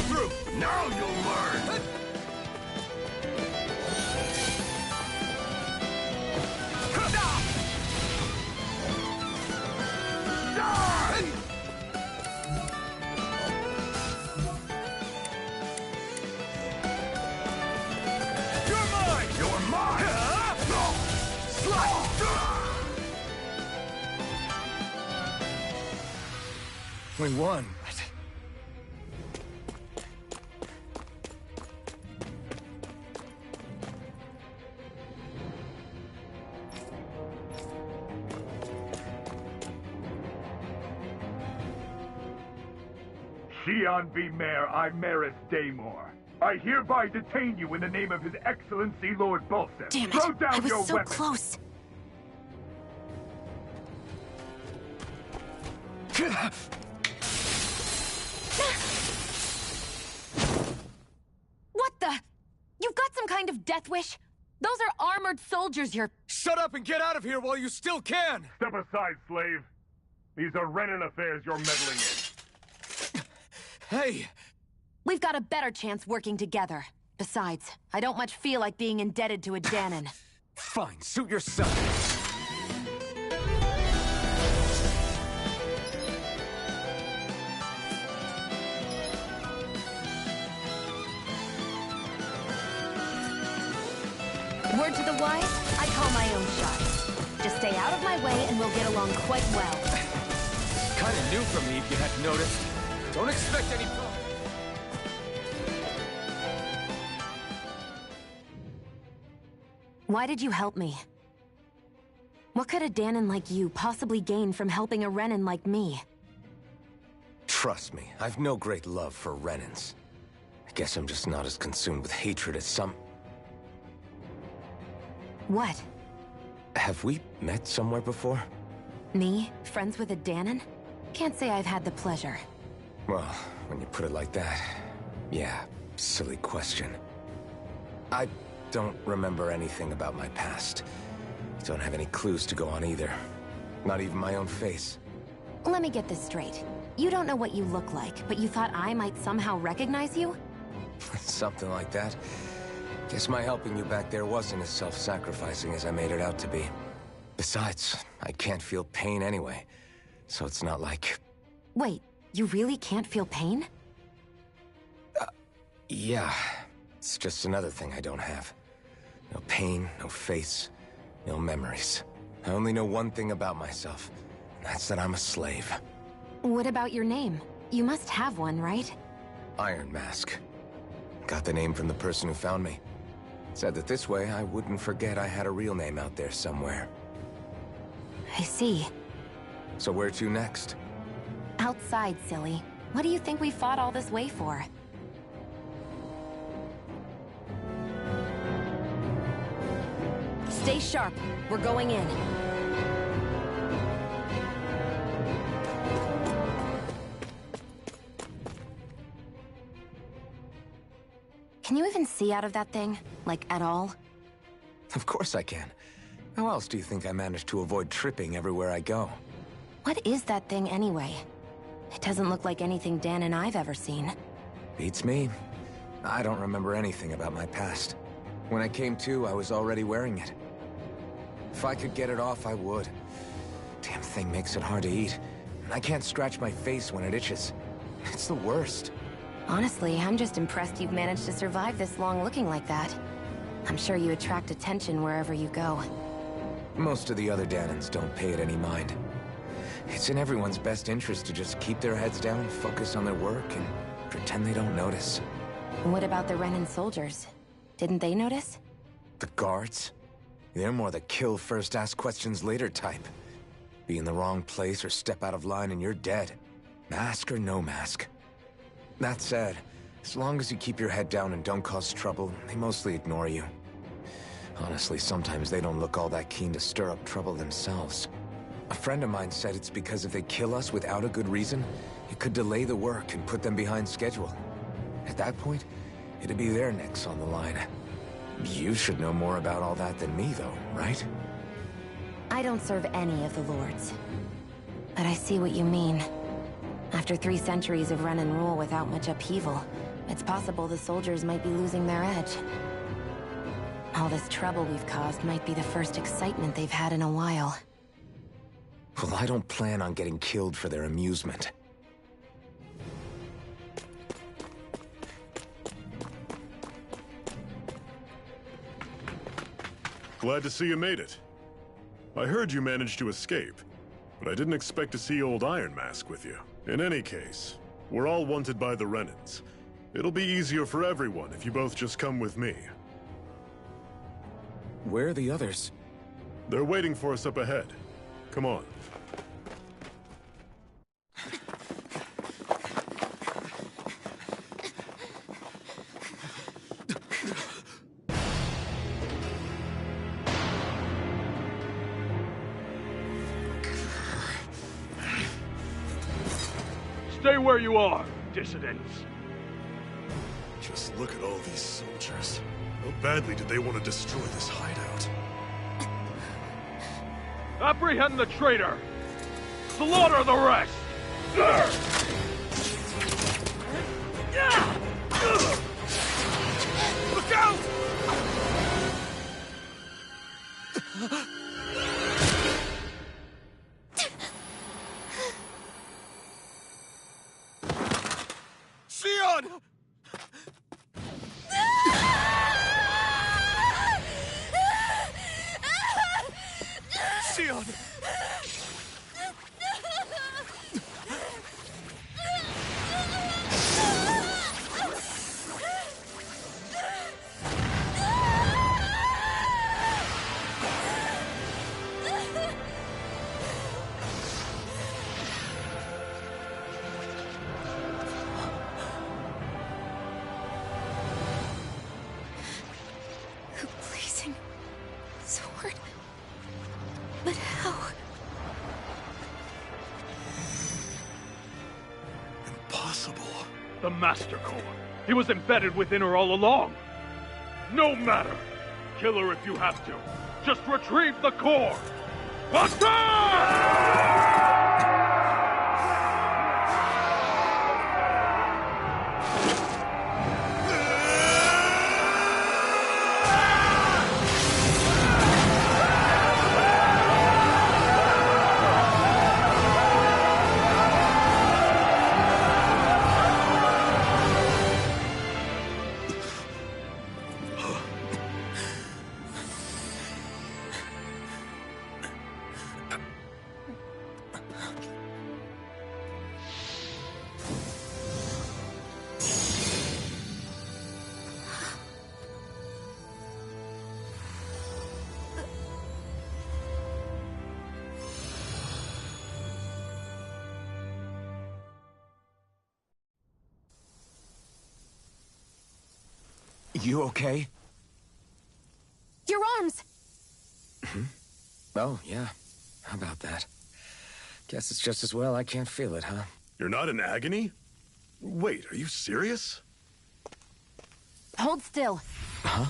through! Now you'll learn! You're mine! You're mine! We won. Xian V. Mayor Imaris Daymore. I hereby detain you in the name of His Excellency Lord Bolseth. Damn it! Throw down I was your so weapon. close. What the? You've got some kind of death wish? Those are armored soldiers you're... Shut up and get out of here while you still can! Step aside, slave. These are Renan affairs you're meddling in. Hey! We've got a better chance working together. Besides, I don't much feel like being indebted to a Danon. Fine, suit yourself. Word to the wise, I call my own shots. Just stay out of my way and we'll get along quite well. Kinda new for me if you hadn't noticed. Don't expect any problems. Why did you help me? What could a Danon like you possibly gain from helping a Renan like me? Trust me, I've no great love for Renans. I guess I'm just not as consumed with hatred as some... What? Have we met somewhere before? Me? Friends with a Danon? Can't say I've had the pleasure. Well, when you put it like that, yeah, silly question. I don't remember anything about my past. Don't have any clues to go on either. Not even my own face. Let me get this straight. You don't know what you look like, but you thought I might somehow recognize you? Something like that. Guess my helping you back there wasn't as self-sacrificing as I made it out to be. Besides, I can't feel pain anyway, so it's not like... Wait, you really can't feel pain? Yeah. It's just another thing I don't have. No pain, no face, no memories. I only know one thing about myself, and that's that I'm a slave. What about your name? You must have one, right? Iron Mask. Got the name from the person who found me. Said that this way I wouldn't forget I had a real name out there somewhere. I see. So where to next? Outside, silly. What do you think we fought all this way for? Stay sharp. We're going in. Can you even see out of that thing? Like, at all? Of course I can. How else do you think I managed to avoid tripping everywhere I go? What is that thing anyway? It doesn't look like anything Dan and I've ever seen. Beats me. I don't remember anything about my past. When I came to, I was already wearing it. If I could get it off, I would. Damn thing makes it hard to eat. And I can't scratch my face when it itches. It's the worst. Honestly, I'm just impressed you've managed to survive this long looking like that. I'm sure you attract attention wherever you go. Most of the other Danons don't pay it any mind. It's in everyone's best interest to just keep their heads down, focus on their work, and pretend they don't notice. What about the Renan soldiers? Didn't they notice? The guards? They're more the kill first, ask questions later type. Be in the wrong place or step out of line and you're dead. Mask or no mask. That said, as long as you keep your head down and don't cause trouble, they mostly ignore you. Honestly, sometimes they don't look all that keen to stir up trouble themselves. A friend of mine said it's because if they kill us without a good reason, it could delay the work and put them behind schedule. At that point, it'd be their necks on the line. You should know more about all that than me, though, right? I don't serve any of the lords. But I see what you mean. After 3 centuries of run and rule without much upheaval, it's possible the soldiers might be losing their edge. All this trouble we've caused might be the first excitement they've had in a while. Well, I don't plan on getting killed for their amusement. Glad to see you made it. I heard you managed to escape, but I didn't expect to see old Iron Mask with you. In any case, we're all wanted by the Renans. It'll be easier for everyone if you both just come with me. Where are the others? They're waiting for us up ahead. Come on. Stay where you are, dissidents. Just look at all these soldiers. How badly did they want to destroy this hideout? Apprehend the traitor! Slaughter the rest! Look out! Sion! Sion! Blazing sword? But how? Impossible. The Master Core. He was embedded within her all along. No matter. Kill her if you have to. Just retrieve the core. Attack! You okay? Your arms! Oh, yeah. How about that? Guess it's just as well I can't feel it, huh? You're not in agony? Wait, are you serious? Hold still. Huh?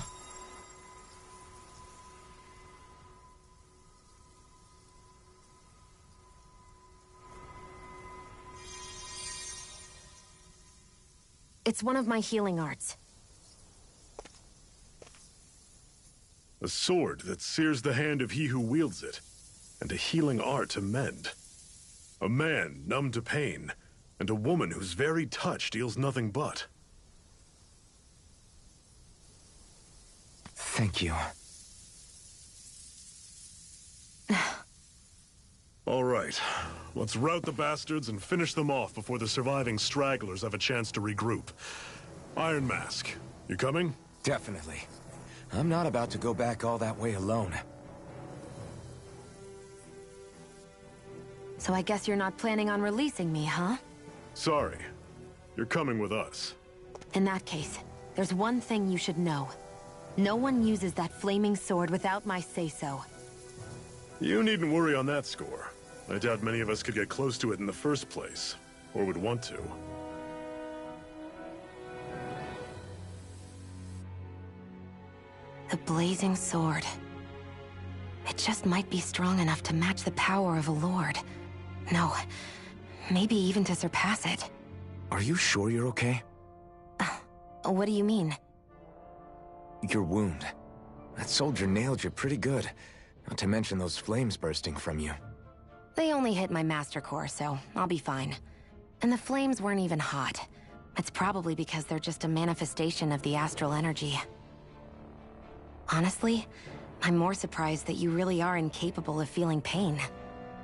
It's one of my healing arts. A sword that sears the hand of he who wields it, and a healing art to mend. A man numb to pain, and a woman whose very touch deals nothing but. Thank you. All right, let's rout the bastards and finish them off before the surviving stragglers have a chance to regroup. Iron Mask, you coming? Definitely. I'm not about to go back all that way alone. So I guess you're not planning on releasing me, huh? Sorry. You're coming with us. In that case, there's one thing you should know. No one uses that flaming sword without my say-so. You needn't worry on that score. I doubt many of us could get close to it in the first place, or would want to. The blazing sword. It just might be strong enough to match the power of a lord. No, Maybe even to surpass it. Are you sure you're okay? What do you mean? Your wound. That soldier nailed you pretty good. Not to mention those flames bursting from you. They only hit my master core, so I'll be fine. And the flames weren't even hot. It's probably because they're just a manifestation of the astral energy. Honestly, I'm more surprised that you really are incapable of feeling pain.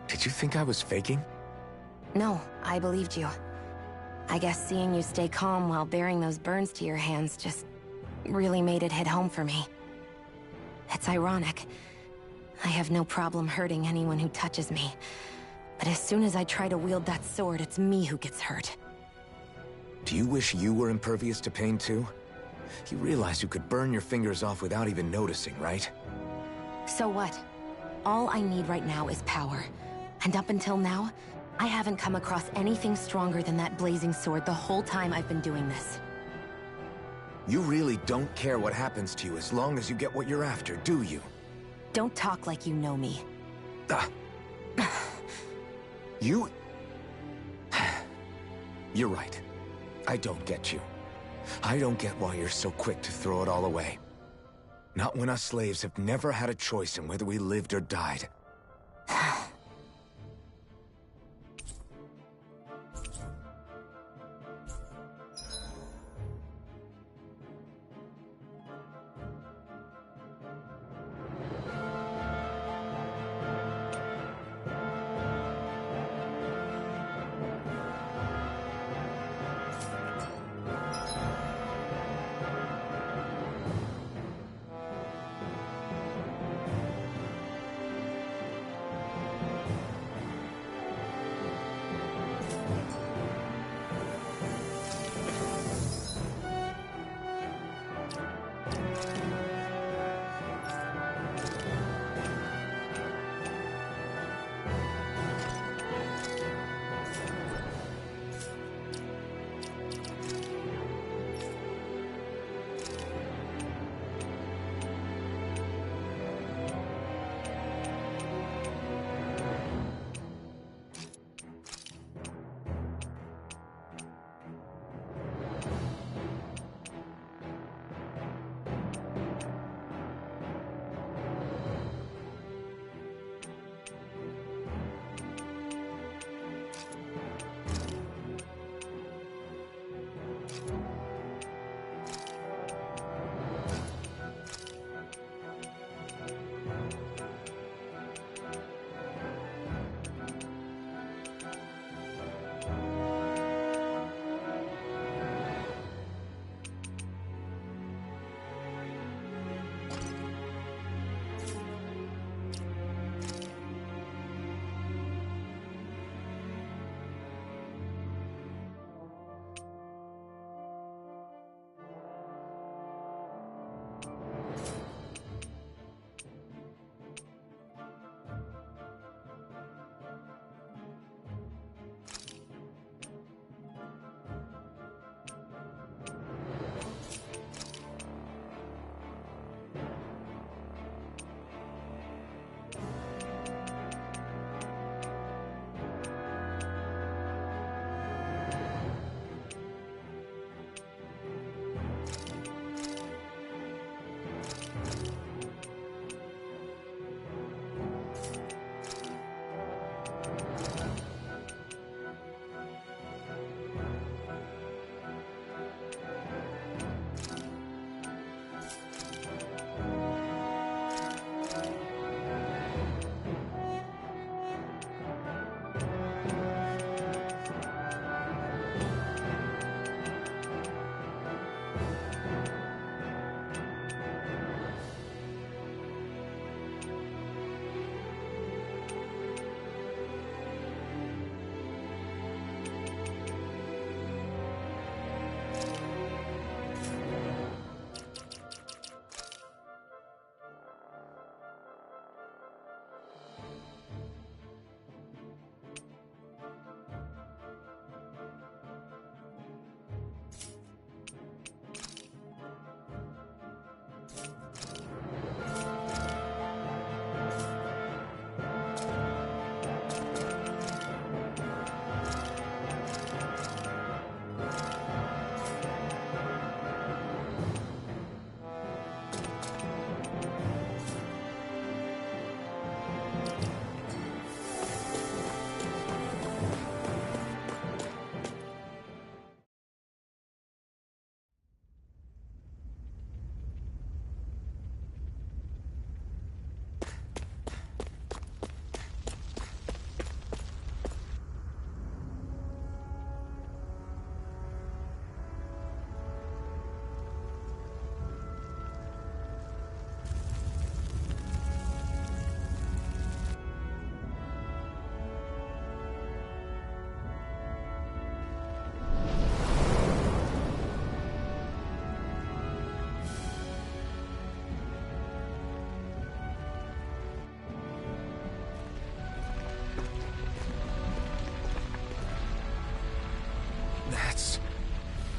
Did you think I was faking? No, I believed you. I guess seeing you stay calm while bearing those burns to your hands just really made it hit home for me. It's ironic. I have no problem hurting anyone who touches me. But as soon as I try to wield that sword, it's me who gets hurt. Do you wish you were impervious to pain too? You realize you could burn your fingers off without even noticing, right? So what? All I need right now is power. And up until now, I haven't come across anything stronger than that blazing sword the whole time I've been doing this. You really don't care what happens to you as long as you get what you're after, do you? Don't talk like you know me. Ah. You... You're right. I don't get you. I don't get why you're so quick to throw it all away. Not when us slaves have never had a choice in whether we lived or died.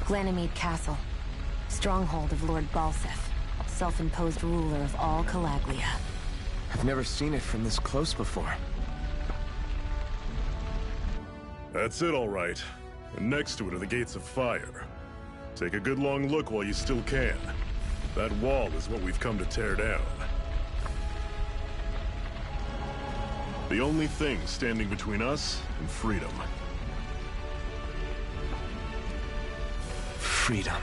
Ganymede Castle. Stronghold of Lord Balsef, self-imposed ruler of all Calaglia. I've never seen it from this close before. That's it, all right. And next to it are the Gates of Fire. Take a good long look while you still can. That wall is what we've come to tear down. The only thing standing between us and freedom. Freedom.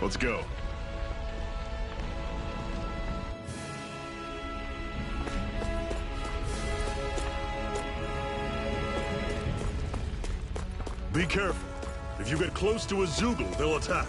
Let's go. Be careful. If you get close to a Zoogle, they'll attack.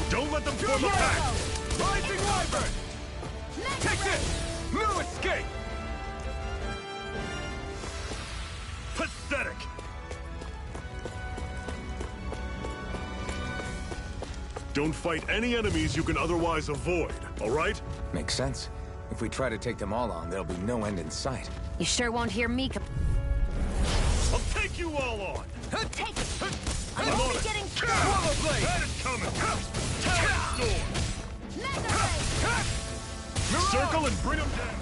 Don't let them form a pack! Rising Wyvern! Take this! No escape! Pathetic! Don't fight any enemies you can otherwise avoid, all right? Makes sense. If we try to take them all on, there'll be no end in sight. You sure won't hear me I'll take you all on! Take it! I'm I'm on only it. getting Swallow blade! That is coming! Talent storm! Circle and bring them down!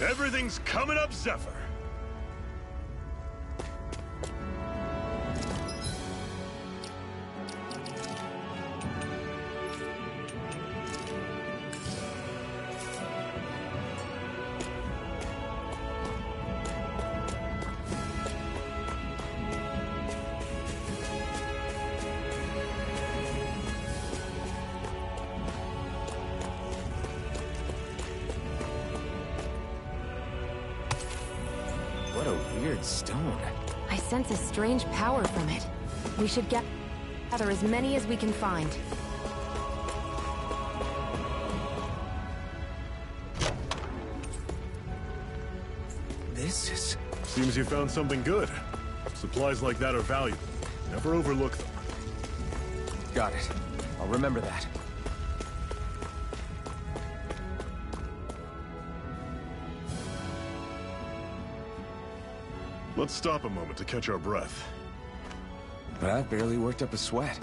Everything's coming up, Zephyr! What a weird stone. I sense a strange power from it. We should gather as many as we can find. This is... Seems you found something good. Supplies like that are valuable. Never overlook them. Got it. I'll remember that. Let's stop a moment to catch our breath. But I've barely worked up a sweat.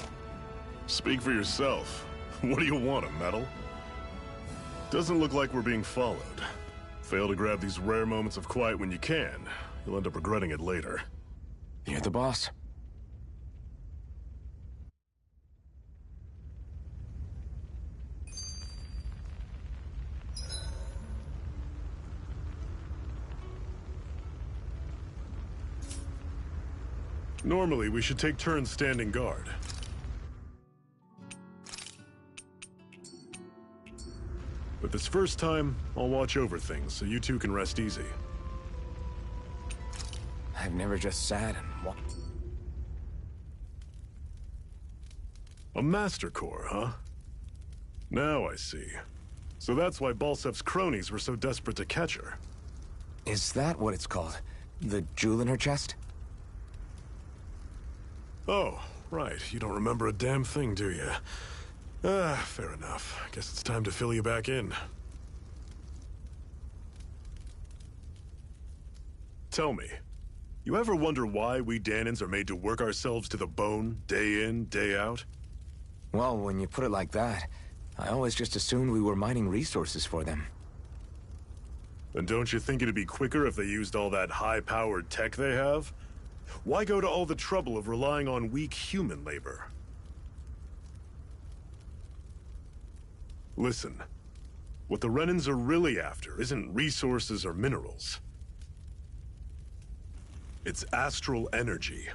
Speak for yourself. What do you want, a medal? Doesn't look like we're being followed. Fail to grab these rare moments of quiet when you can, you'll end up regretting it later. You're the boss. Normally, we should take turns standing guard. But this first time, I'll watch over things so you two can rest easy. I've never just sat and walked. A Master Core, huh? Now I see. So that's why Balsef's cronies were so desperate to catch her. Is that what it's called? The jewel in her chest? Oh, right. You don't remember a damn thing, do you? Fair enough. Guess it's time to fill you back in. Tell me, you ever wonder why we Danans are made to work ourselves to the bone, day in, day out? Well, when you put it like that, I always just assumed we were mining resources for them. And don't you think it'd be quicker if they used all that high-powered tech they have? Why go to all the trouble of relying on weak human labor? Listen, what the Renans are really after isn't resources or minerals. It's astral energy.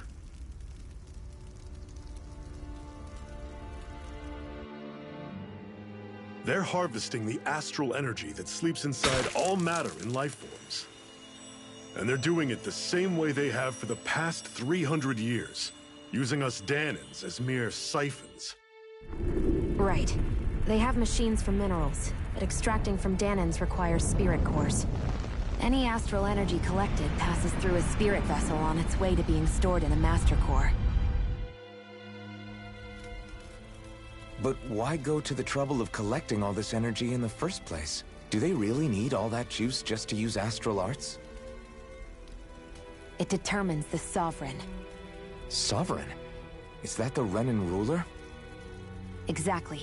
They're harvesting the astral energy that sleeps inside all matter in life forms. And they're doing it the same way they have for the past 300 years, using us Danans as mere siphons. Right. They have machines for minerals, but extracting from Danans requires spirit cores. Any astral energy collected passes through a spirit vessel on its way to being stored in a master core. But why go to the trouble of collecting all this energy in the first place? Do they really need all that juice just to use astral arts? It determines the Sovereign. Sovereign? Is that the Renan ruler? Exactly.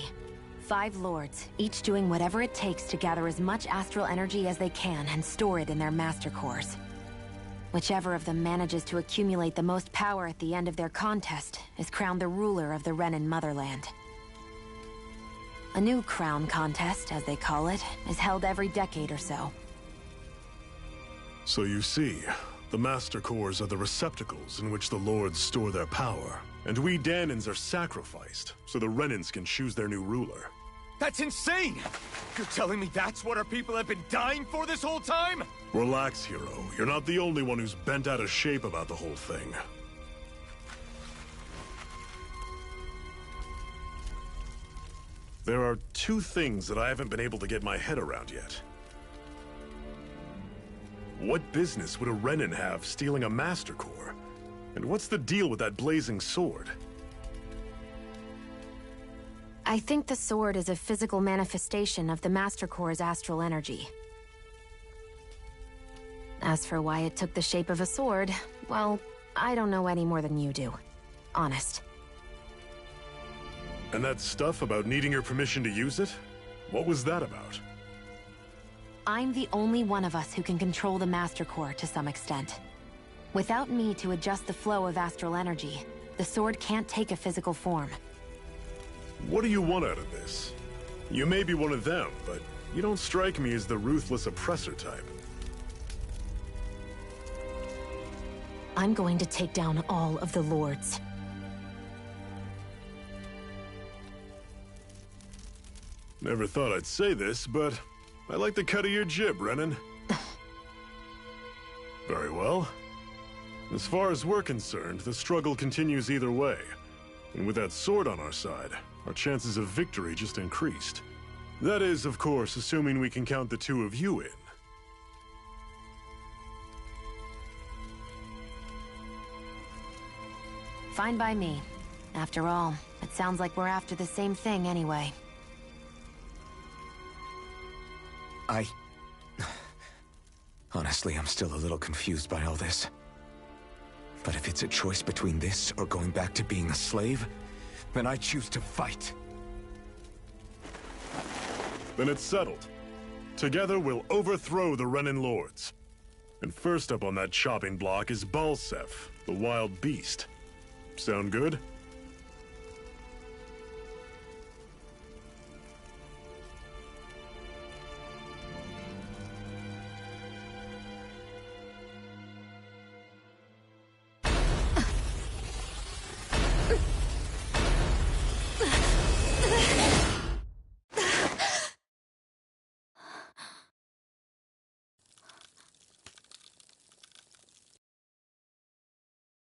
5 lords, each doing whatever it takes to gather as much astral energy as they can and store it in their master cores. Whichever of them manages to accumulate the most power at the end of their contest is crowned the ruler of the Renan motherland. A new crown contest, as they call it, is held every decade or so. So you see, the Master Cores are the receptacles in which the Lords store their power. And we Danans are sacrificed, so the Renans can choose their new ruler. That's insane! You're telling me that's what our people have been dying for this whole time? Relax, hero. You're not the only one who's bent out of shape about the whole thing. There are 2 things that I haven't been able to get my head around yet. What business would a Renan have stealing a Master Core? And what's the deal with that blazing sword? I think the sword is a physical manifestation of the Master Core's astral energy. As for why it took the shape of a sword, well, I don't know any more than you do. Honest. And that stuff about needing your permission to use it? What was that about? I'm the only one of us who can control the Master Core to some extent. Without me to adjust the flow of astral energy, the sword can't take a physical form. What do you want out of this? You may be one of them, but you don't strike me as the ruthless oppressor type. I'm going to take down all of the lords. Never thought I'd say this, but I like the cut of your jib, Renan. Very well. As far as we're concerned, the struggle continues either way. And with that sword on our side, our chances of victory just increased. That is, of course, assuming we can count the 2 of you in. Fine by me. After all, it sounds like we're after the same thing anyway. Honestly, I'm still a little confused by all this. But if it's a choice between this or going back to being a slave, then I choose to fight. Then it's settled. Together we'll overthrow the Renan Lords. And first up on that chopping block is Balsef, the wild beast. Sound good?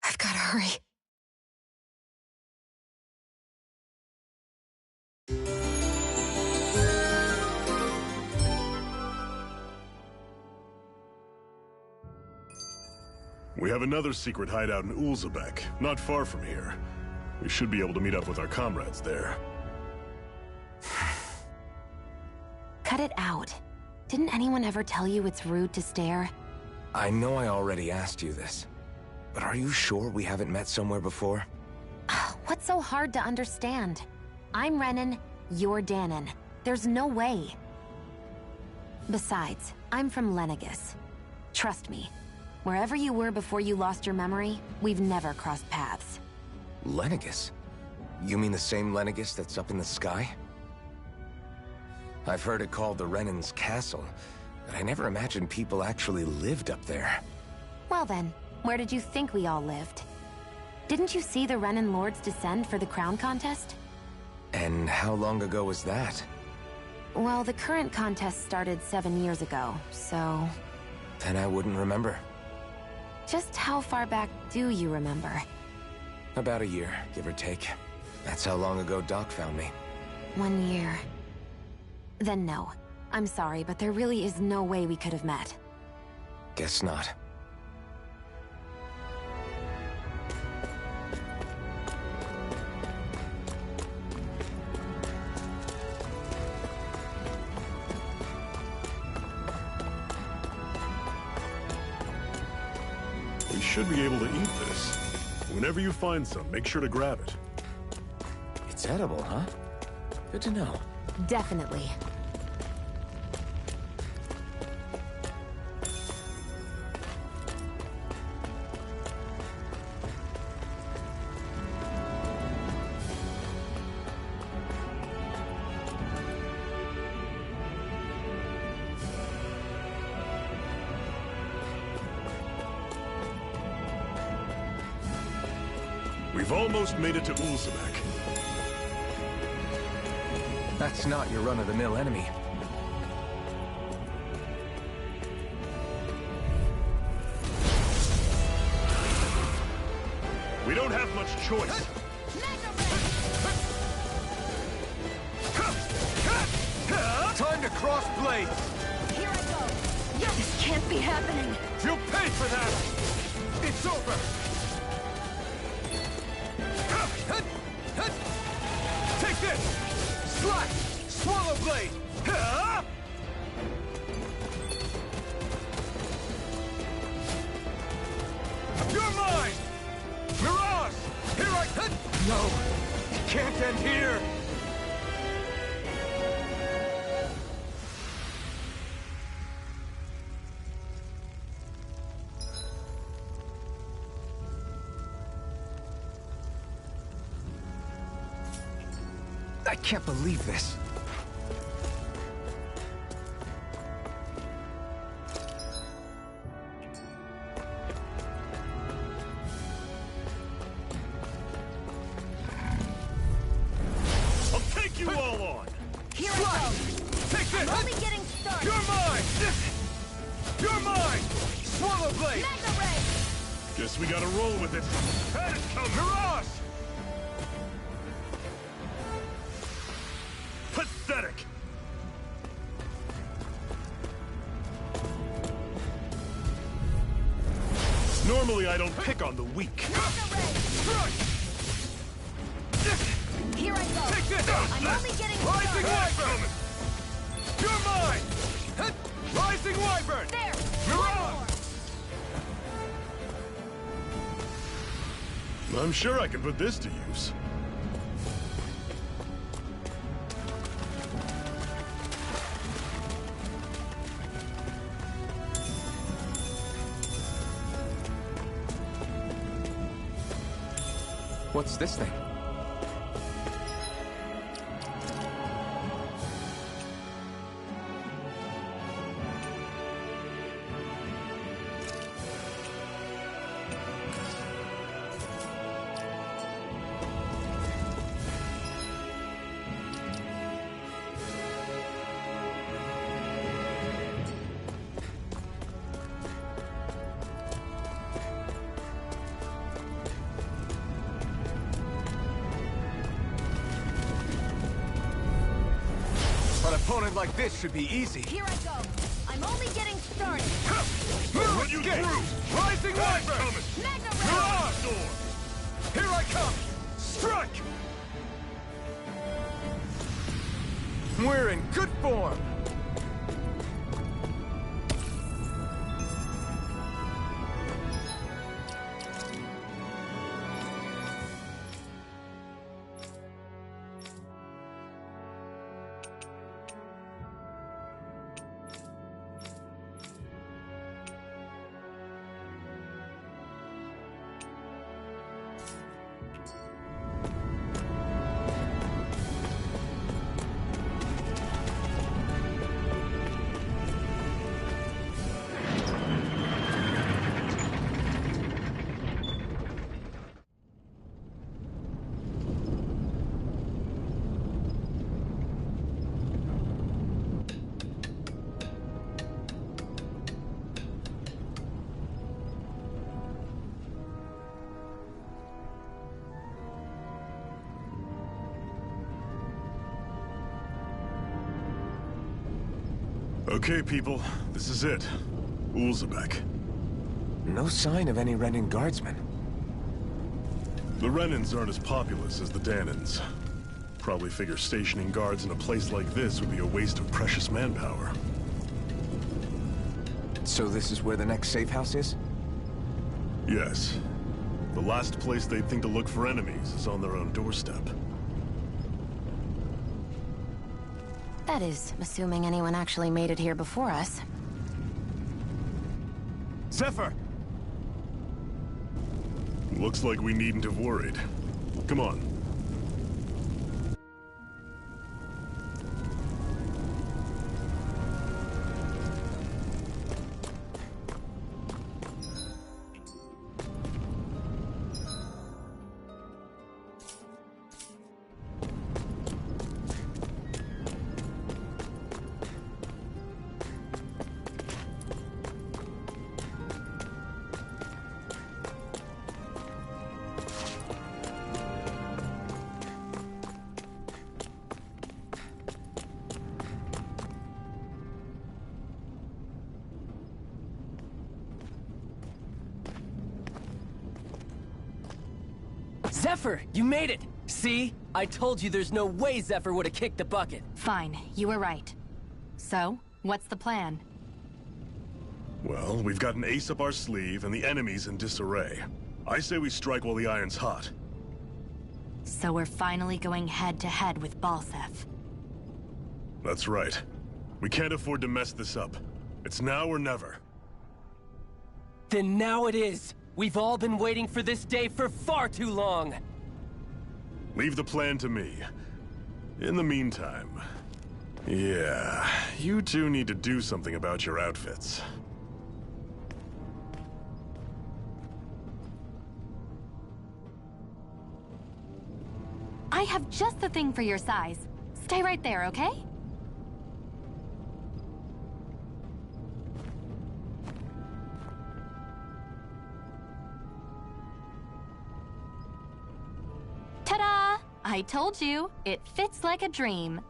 I've gotta hurry. We have another secret hideout in Ulzebek, not far from here. We should be able to meet up with our comrades there. Cut it out. Didn't anyone ever tell you it's rude to stare? I know I already asked you this, but are you sure we haven't met somewhere before? What's so hard to understand? I'm Renan, you're Danan. There's no way. Besides, I'm from Lenegis. Trust me, wherever you were before you lost your memory, we've never crossed paths. Lenegis? You mean the same Lenegis that's up in the sky? I've heard it called the Renan's Castle, but I never imagined people actually lived up there. Well then, where did you think we all lived? Didn't you see the Renan Lords descend for the crown contest? And how long ago was that? Well, the current contest started 7 years ago, so... Then I wouldn't remember. Just how far back do you remember? About a year, give or take. That's how long ago Doc found me. 1 year. Then no. I'm sorry, but there really is no way we could have met. Guess not. We should be able to eat this. Whenever you find some, make sure to grab it. It's edible, huh? Good to know. Definitely. We've almost made it to Ulzebek. That's not your run-of-the-mill enemy. We don't have much choice. Time to cross blades! Here I go! This can't be happening! You'll pay for that! It's over! Take this! Slash! Swallow blade! You're mine! Mirage! Here I... No! It can't end here! I can't believe this. I'll take you all on! Here I go! Take this! I'm only getting started! You're mine! You're mine! Swallow blade! Mega Ray! Guess we gotta roll with it. That is coming! Mirage! Pathetic! Normally I don't pick on the weak. Mega Ray! Strike! Here I go! Take this! I'm only getting Rising started! Wyvern! You're mine! Rising Wyvern! There! Mirage! I'm sure I can put this to use. What's this thing? An opponent like this should be easy. Here I go! I'm only getting started! Run you through! Rising Wyvern! Coming! Mega Ray! Mirage! Door! Here I come! Strike! We're in good form! Okay, people, this is it. Ulzebek. No sign of any Renan guardsmen. The Renans aren't as populous as the Danans. Probably figure stationing guards in a place like this would be a waste of precious manpower. So this is where the next safe house is? Yes. The last place they'd think to look for enemies is on their own doorstep. That is, assuming anyone actually made it here before us. Zephyr! Looks like we needn't have worried. Come on. Zephyr, you made it! See? I told you there's no way Zephyr would have kicked the bucket. Fine, you were right. So, what's the plan? Well, we've got an ace up our sleeve and the enemy's in disarray. I say we strike while the iron's hot. So we're finally going head-to-head with Balseph. That's right. We can't afford to mess this up. It's now or never. Then now it is! We've all been waiting for this day for far too long! Leave the plan to me. In the meantime... yeah, you two need to do something about your outfits. I have just the thing for your size. Stay right there, okay? Ta-da! I told you, it fits like a dream.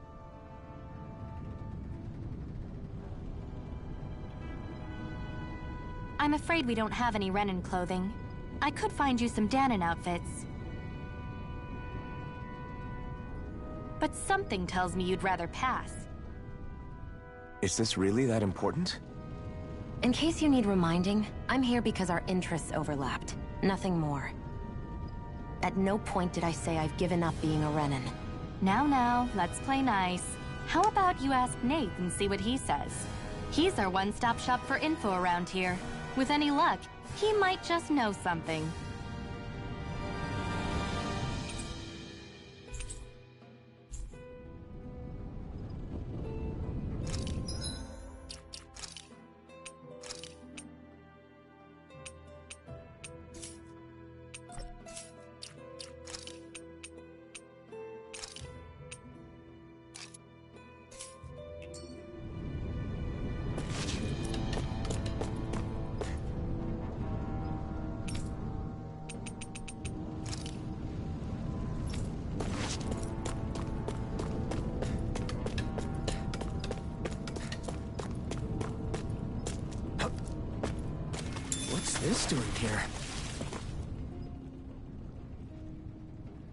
I'm afraid we don't have any Renan clothing. I could find you some Danon outfits. But something tells me you'd rather pass. Is this really that important? In case you need reminding, I'm here because our interests overlapped. Nothing more. At no point did I say I've given up being a Renan. Now, let's play nice. How about you ask Nate and see what he says? He's our one-stop shop for info around here. With any luck, he might just know something. What's this doing here?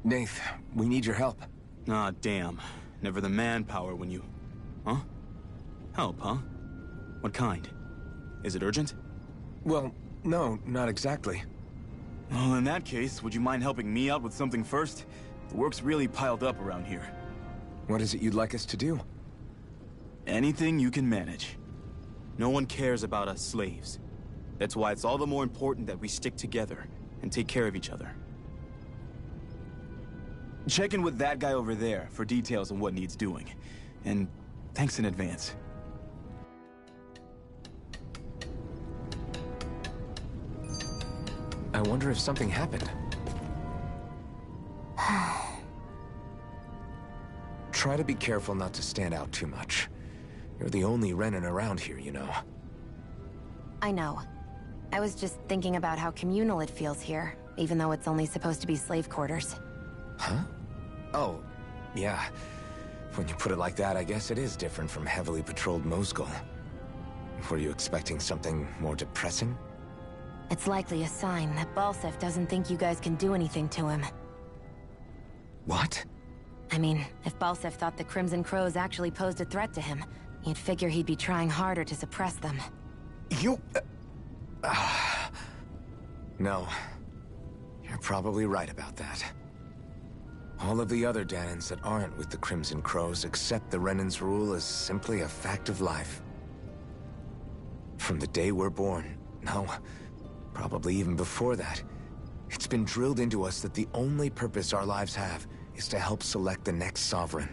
Nath, we need your help. Ah, damn. Never the manpower when you... Huh? Help, huh? What kind? Is it urgent? Well, no, not exactly. Well, in that case, would you mind helping me out with something first? The work's really piled up around here. What is it you'd like us to do? Anything you can manage. No one cares about us slaves. That's why it's all the more important that we stick together and take care of each other. Check in with that guy over there for details on what needs doing. And thanks in advance. I wonder if something happened. Try to be careful not to stand out too much. You're the only Renan around here, you know. I know. I was just thinking about how communal it feels here, even though it's only supposed to be slave quarters. Huh? Oh, yeah. When you put it like that, I guess it is different from heavily patrolled Moscow. Were you expecting something more depressing? It's likely a sign that Balsef doesn't think you guys can do anything to him. What? I mean, if Balsef thought the Crimson Crows actually posed a threat to him, you'd figure he'd be trying harder to suppress them. You... No. You're probably right about that. All of the other Dahnans that aren't with the Crimson Crows accept the Renan's rule as simply a fact of life. From the day we're born, no, probably even before that, it's been drilled into us that the only purpose our lives have is to help select the next sovereign.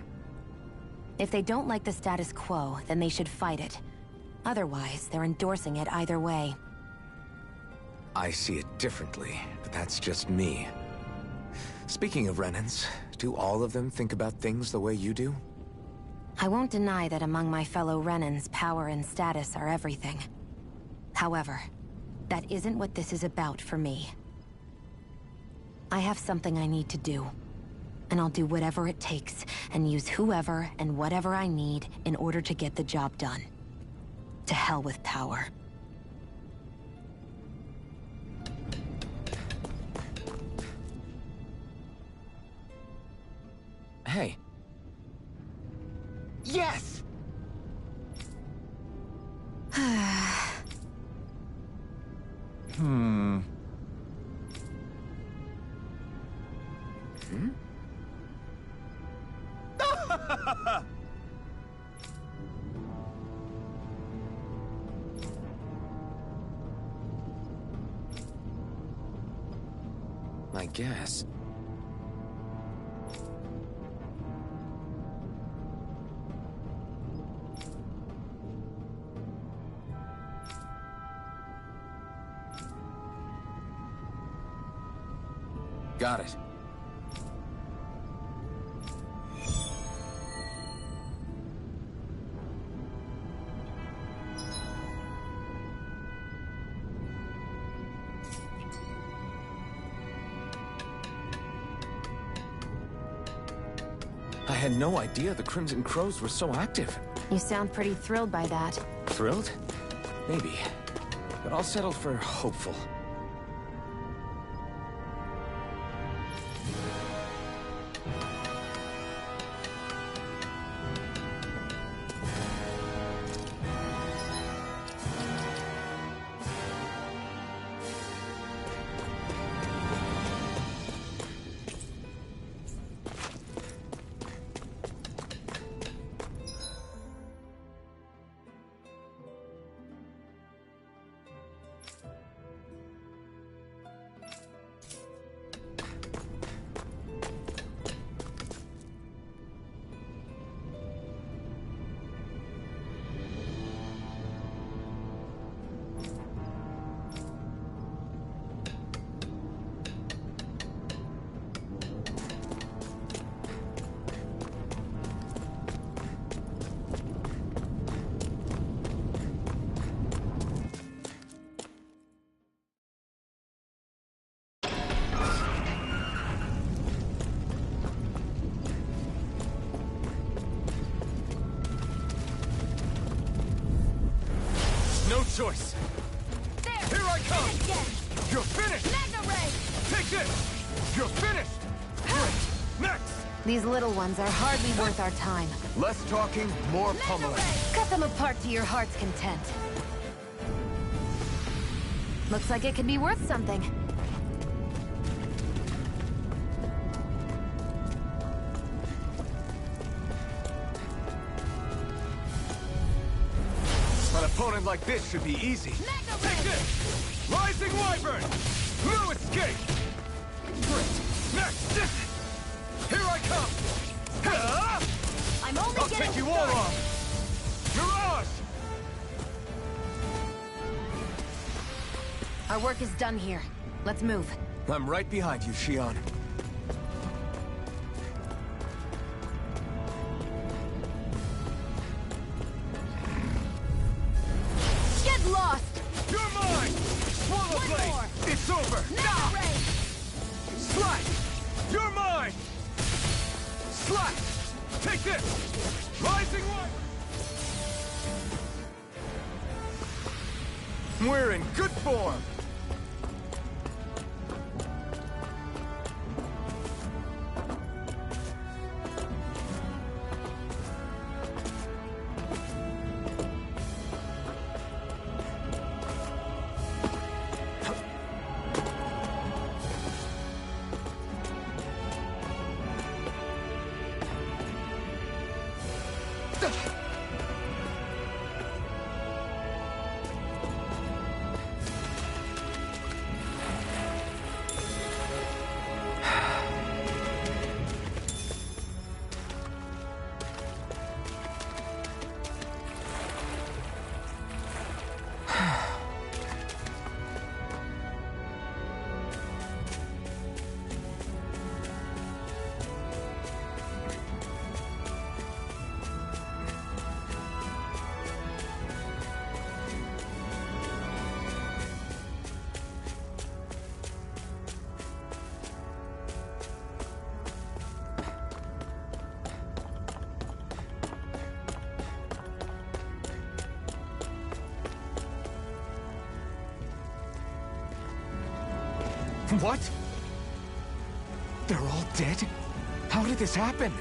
If they don't like the status quo, then they should fight it. Otherwise, they're endorsing it either way. I see it differently, but that's just me. Speaking of Renans, do all of them think about things the way you do? I won't deny that among my fellow Renans, power and status are everything. However, that isn't what this is about for me. I have something I need to do. And I'll do whatever it takes, and use whoever and whatever I need in order to get the job done. To hell with power. Hey. Yes! Hmm. I guess. Got it. I had no idea the Crimson Crows were so active. You sound pretty thrilled by that. Thrilled? Maybe. But I'll settle for hopeful. No choice. There! Here I come! Finish again! You're finished! Magna Ray! Take this! You're finished! Great! Next! These little ones are hardly worth our time. Less talking, more Magna pummeling. Ray! Cut them apart to your heart's content. Looks like it could be worth something. An opponent like this should be easy. Magna Take Ray! this! Rising Wyvern! No escape! Great! Next! Here I come! Ah! I'm only I'll getting take you all started. on! Mirage! Our work is done here. Let's move. I'm right behind you, Xion. Get lost! You're mine! Swallow One Blade! more. It's over! Magna Ray! Slash! You're mine! Slash! Take this! Rising one! We're in good form! What? They're all dead? How did this happen?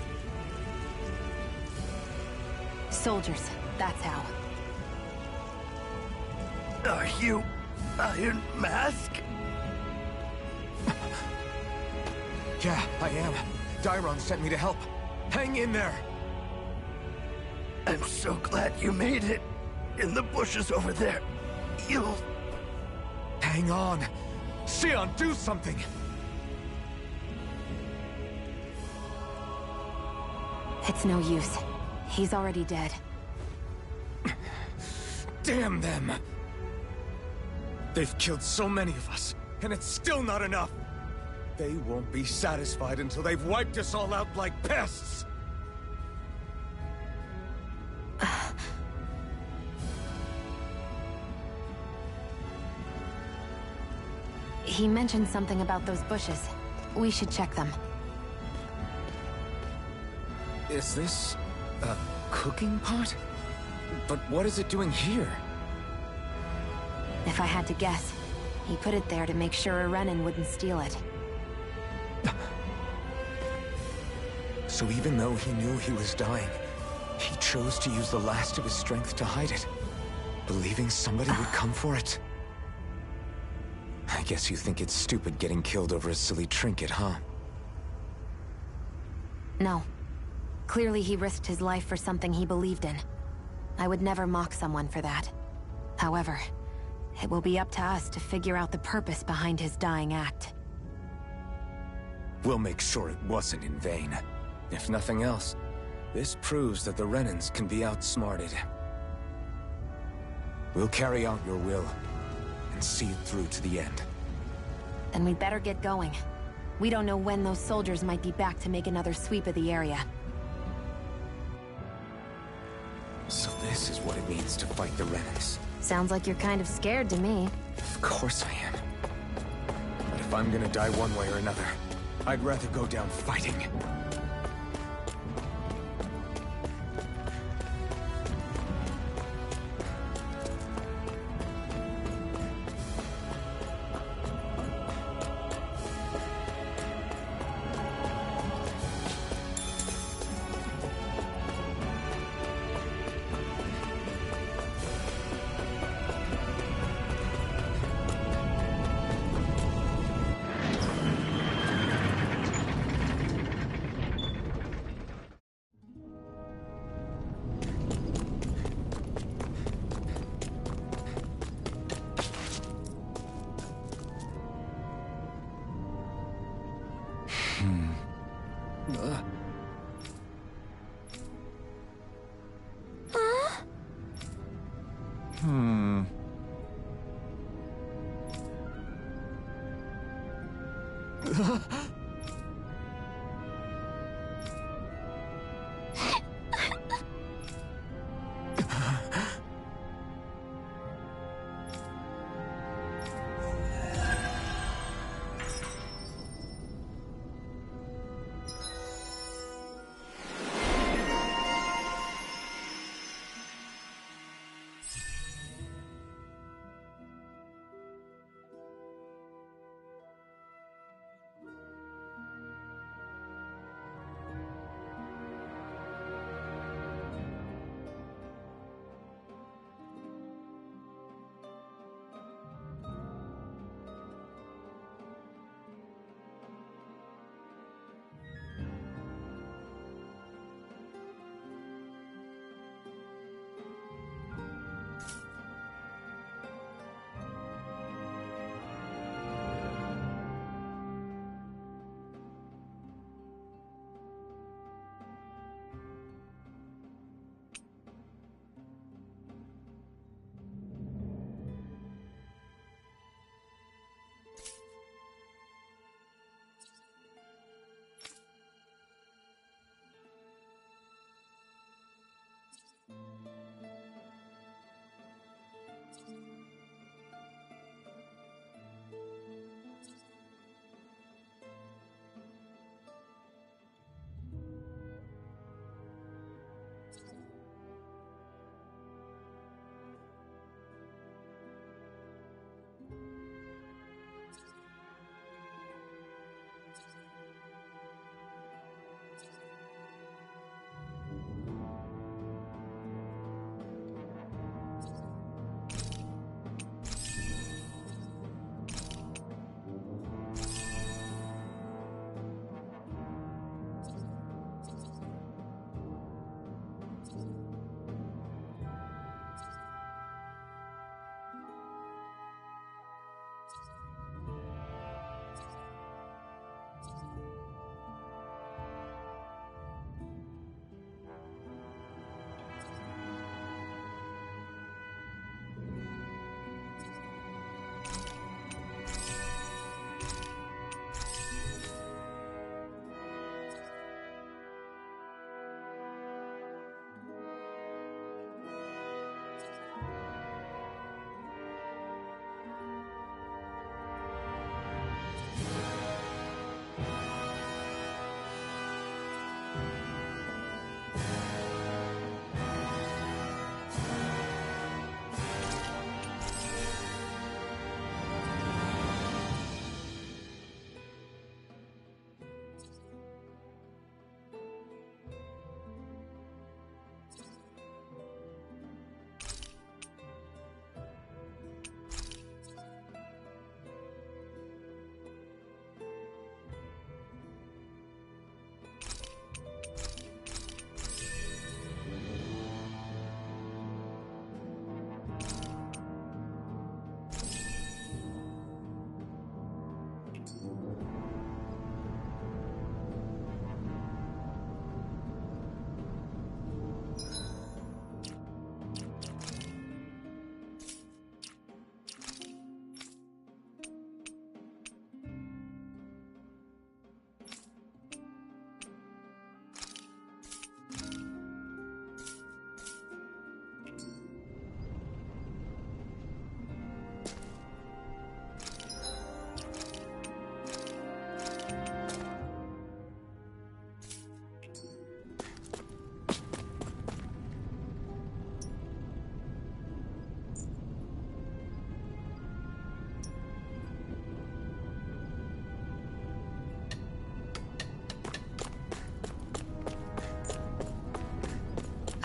Soldiers, that's how. Are you Iron Mask? Yeah, I am. Dairon sent me to help. Hang in there! I'm so glad you made it. In the bushes over there. You'll... Hang on! Sion, do something! It's no use. He's already dead. Damn them! They've killed so many of us, and it's still not enough! They won't be satisfied until they've wiped us all out like pests! He mentioned something about those bushes. We should check them. Is this a cooking pot? But what is it doing here? If I had to guess, he put it there to make sure a Renan wouldn't steal it. So even though he knew he was dying, he chose to use the last of his strength to hide it, believing somebody would come for it. I guess you think it's stupid getting killed over a silly trinket, huh? No. Clearly he risked his life for something he believed in. I would never mock someone for that. However, it will be up to us to figure out the purpose behind his dying act. We'll make sure it wasn't in vain. If nothing else, this proves that the Renans can be outsmarted. We'll carry out your will, and see it through to the end. Then we'd better get going. We don't know when those soldiers might be back to make another sweep of the area. So this is what it means to fight the Renans. Sounds like you're kind of scared to me. Of course I am. But if I'm gonna die one way or another, I'd rather go down fighting.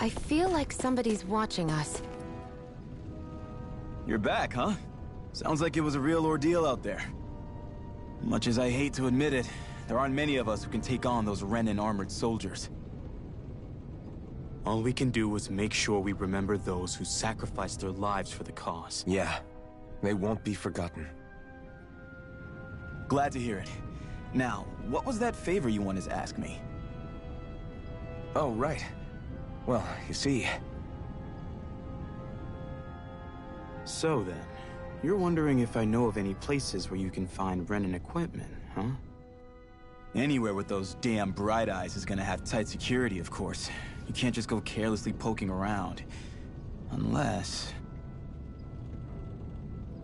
I feel like somebody's watching us. You're back, huh? Sounds like it was a real ordeal out there. Much as I hate to admit it, there aren't many of us who can take on those Renan armored soldiers. All we can do is make sure we remember those who sacrificed their lives for the cause. Yeah, they won't be forgotten. Glad to hear it. Now, what was that favor you wanted to ask me? Oh, right. Well, you see... So then, you're wondering if I know of any places where you can find Renan equipment, huh? Anywhere with those damn bright eyes is gonna have tight security, of course. You can't just go carelessly poking around. Unless...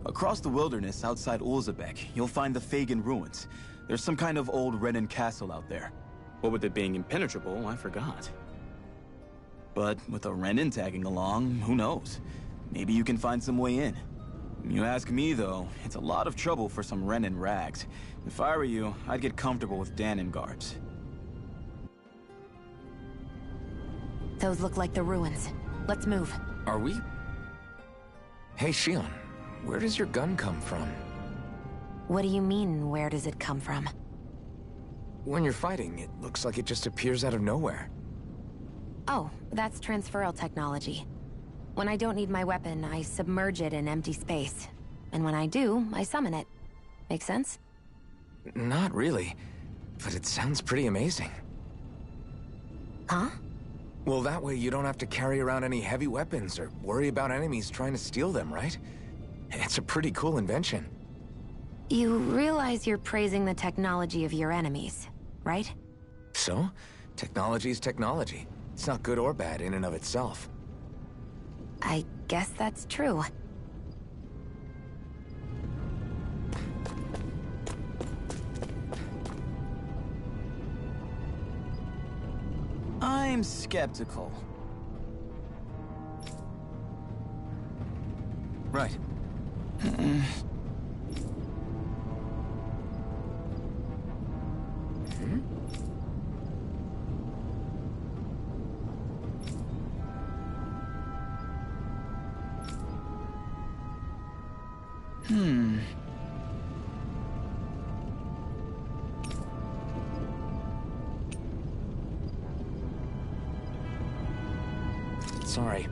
Across the wilderness outside Ulzebek, you'll find the Fagan ruins. There's some kind of old Renan castle out there. What with it being impenetrable, I forgot. But with a Renan tagging along, who knows? Maybe you can find some way in. You ask me, though, it's a lot of trouble for some Renan rags. If I were you, I'd get comfortable with Danon guards. Those look like the ruins. Let's move. Are we? Hey, Shion, where does your gun come from? What do you mean, where does it come from? When you're fighting, it looks like it just appears out of nowhere. Oh, that's transferal technology. When I don't need my weapon, I submerge it in empty space. And when I do, I summon it. Make sense? Not really, but it sounds pretty amazing. Huh? Well, that way you don't have to carry around any heavy weapons or worry about enemies trying to steal them, right? It's a pretty cool invention. You realize you're praising the technology of your enemies, right? So? Technology's technology. It's not good or bad in and of itself. I guess that's true. I'm skeptical. Right. Sorry.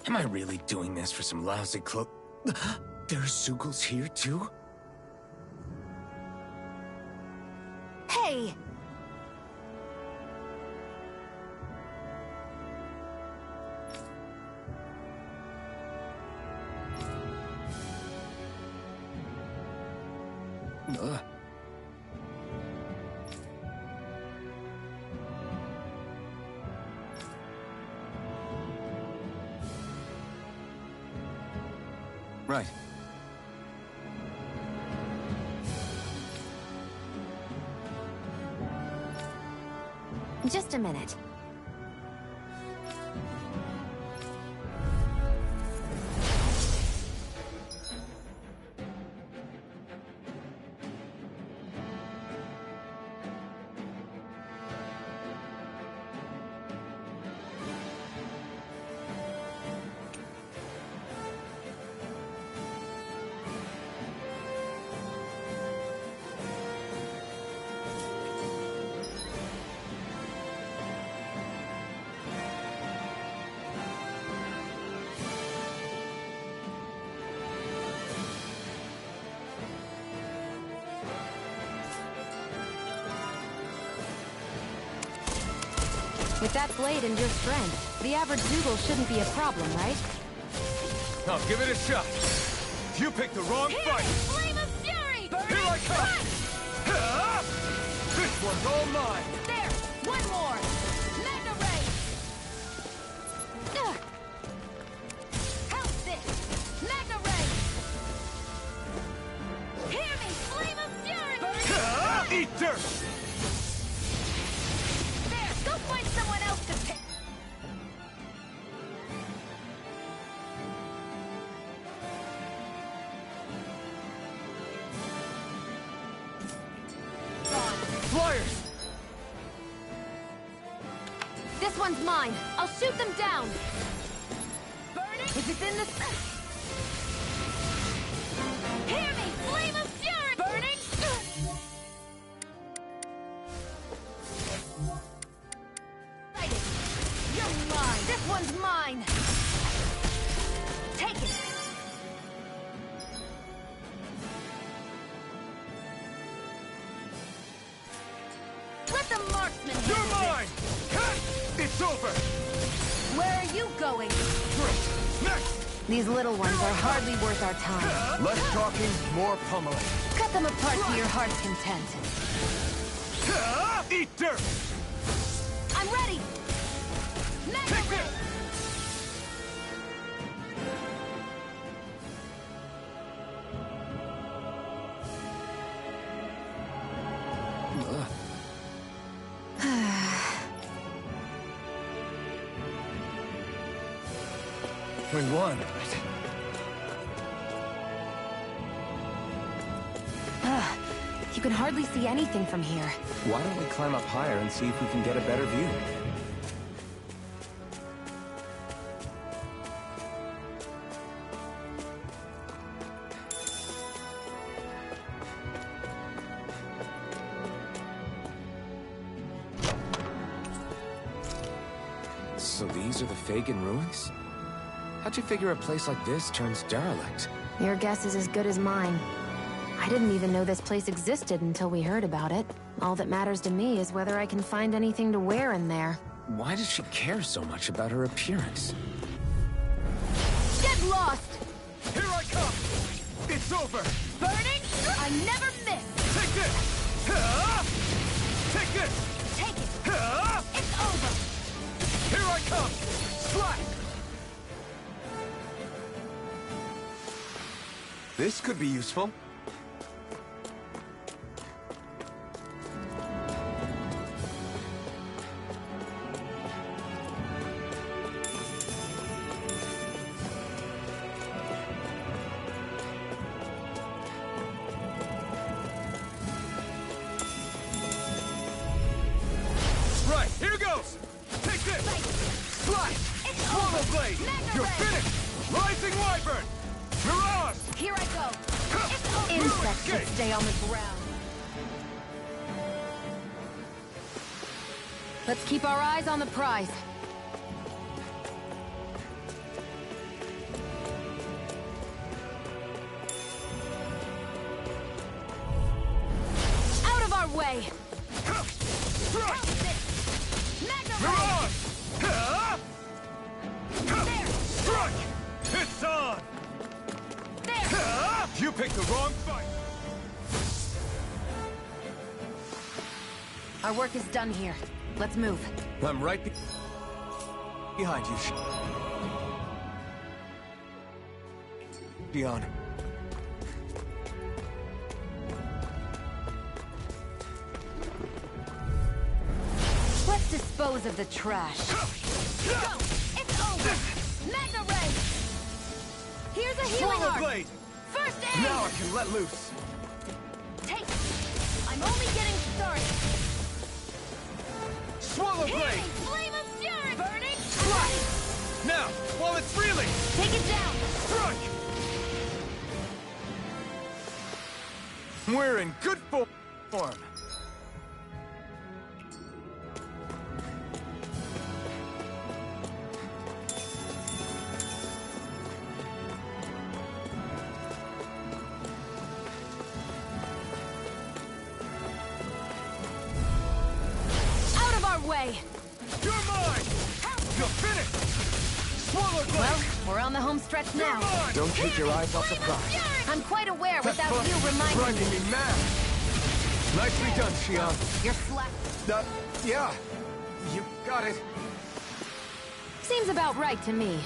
Am I really doing this for some lousy cloak? There's Zugals here, too? Hey! Right. Just a minute. With that blade and your strength, the average Zoogle shouldn't be a problem, right? I'll give it a shot. You picked the wrong fight. Flame of fury! Here I come! This one's all mine! There! One more! Magna Ray! Help this! Magna Ray! Hear me! Flame of fury! Eat dirt! There! Go find someone else to pick! Flyers! This one's mine. I'll shoot them down. Burning! If it's in the... Hear me! Flame of fury! Burning! You're mine. This one's mine. Take it! Let the marksman You're handle this. mine! It's over! Where are you going? Great! Next! These little ones are hardly worth our time. Less talking, more pummeling. Cut them apart to your heart's content. Eat dirt! I'm ready. Magna Take Ray! this! We won. You can hardly see anything from here. Why don't we climb up higher and see if we can get a better view? So these are the Fagin ruins? How'd you figure a place like this turns derelict? Your guess is as good as mine. I didn't even know this place existed until we heard about it. All that matters to me is whether I can find anything to wear in there. Why does she care so much about her appearance? Get lost! Here I come! It's over! Burning! I never miss! Take this! Take this! Take it! It's over! Here I come! Slack! This could be useful. Right, here goes! Take this! Slash! Swallow blade! Magna You're Ray! finished! Rising wyvern! Mirage! Here I go! It's over! Insects should escape. stay on the ground. Let's keep our eyes on the prize. Out of our way! Thrust! Magna Ray! Mirage! There! Strike! It's on! There! You picked the wrong fight! Our work is done here. Let's move. I'm right behind you. Pt.1. Let's dispose of the trash. Go! It's over! Magna Ray! Here's a healing Swallow arc! blade! First aid! Now I can let loose! Take it! I'm only getting started! Swallow blade! Healing! Flame of fury! Burning! Slash! Now, while it's reeling! Take it down! Strike! We're in good form! Out of our way! You're mine! You're finished! Swallow blade! Well, we're on the home stretch now. Don't take your eyes off the prize. I'm quite aware That without fuck you is reminding driving me. me mad. Nicely done, Xian. You're slack. Yeah. You got it. Seems about right to me.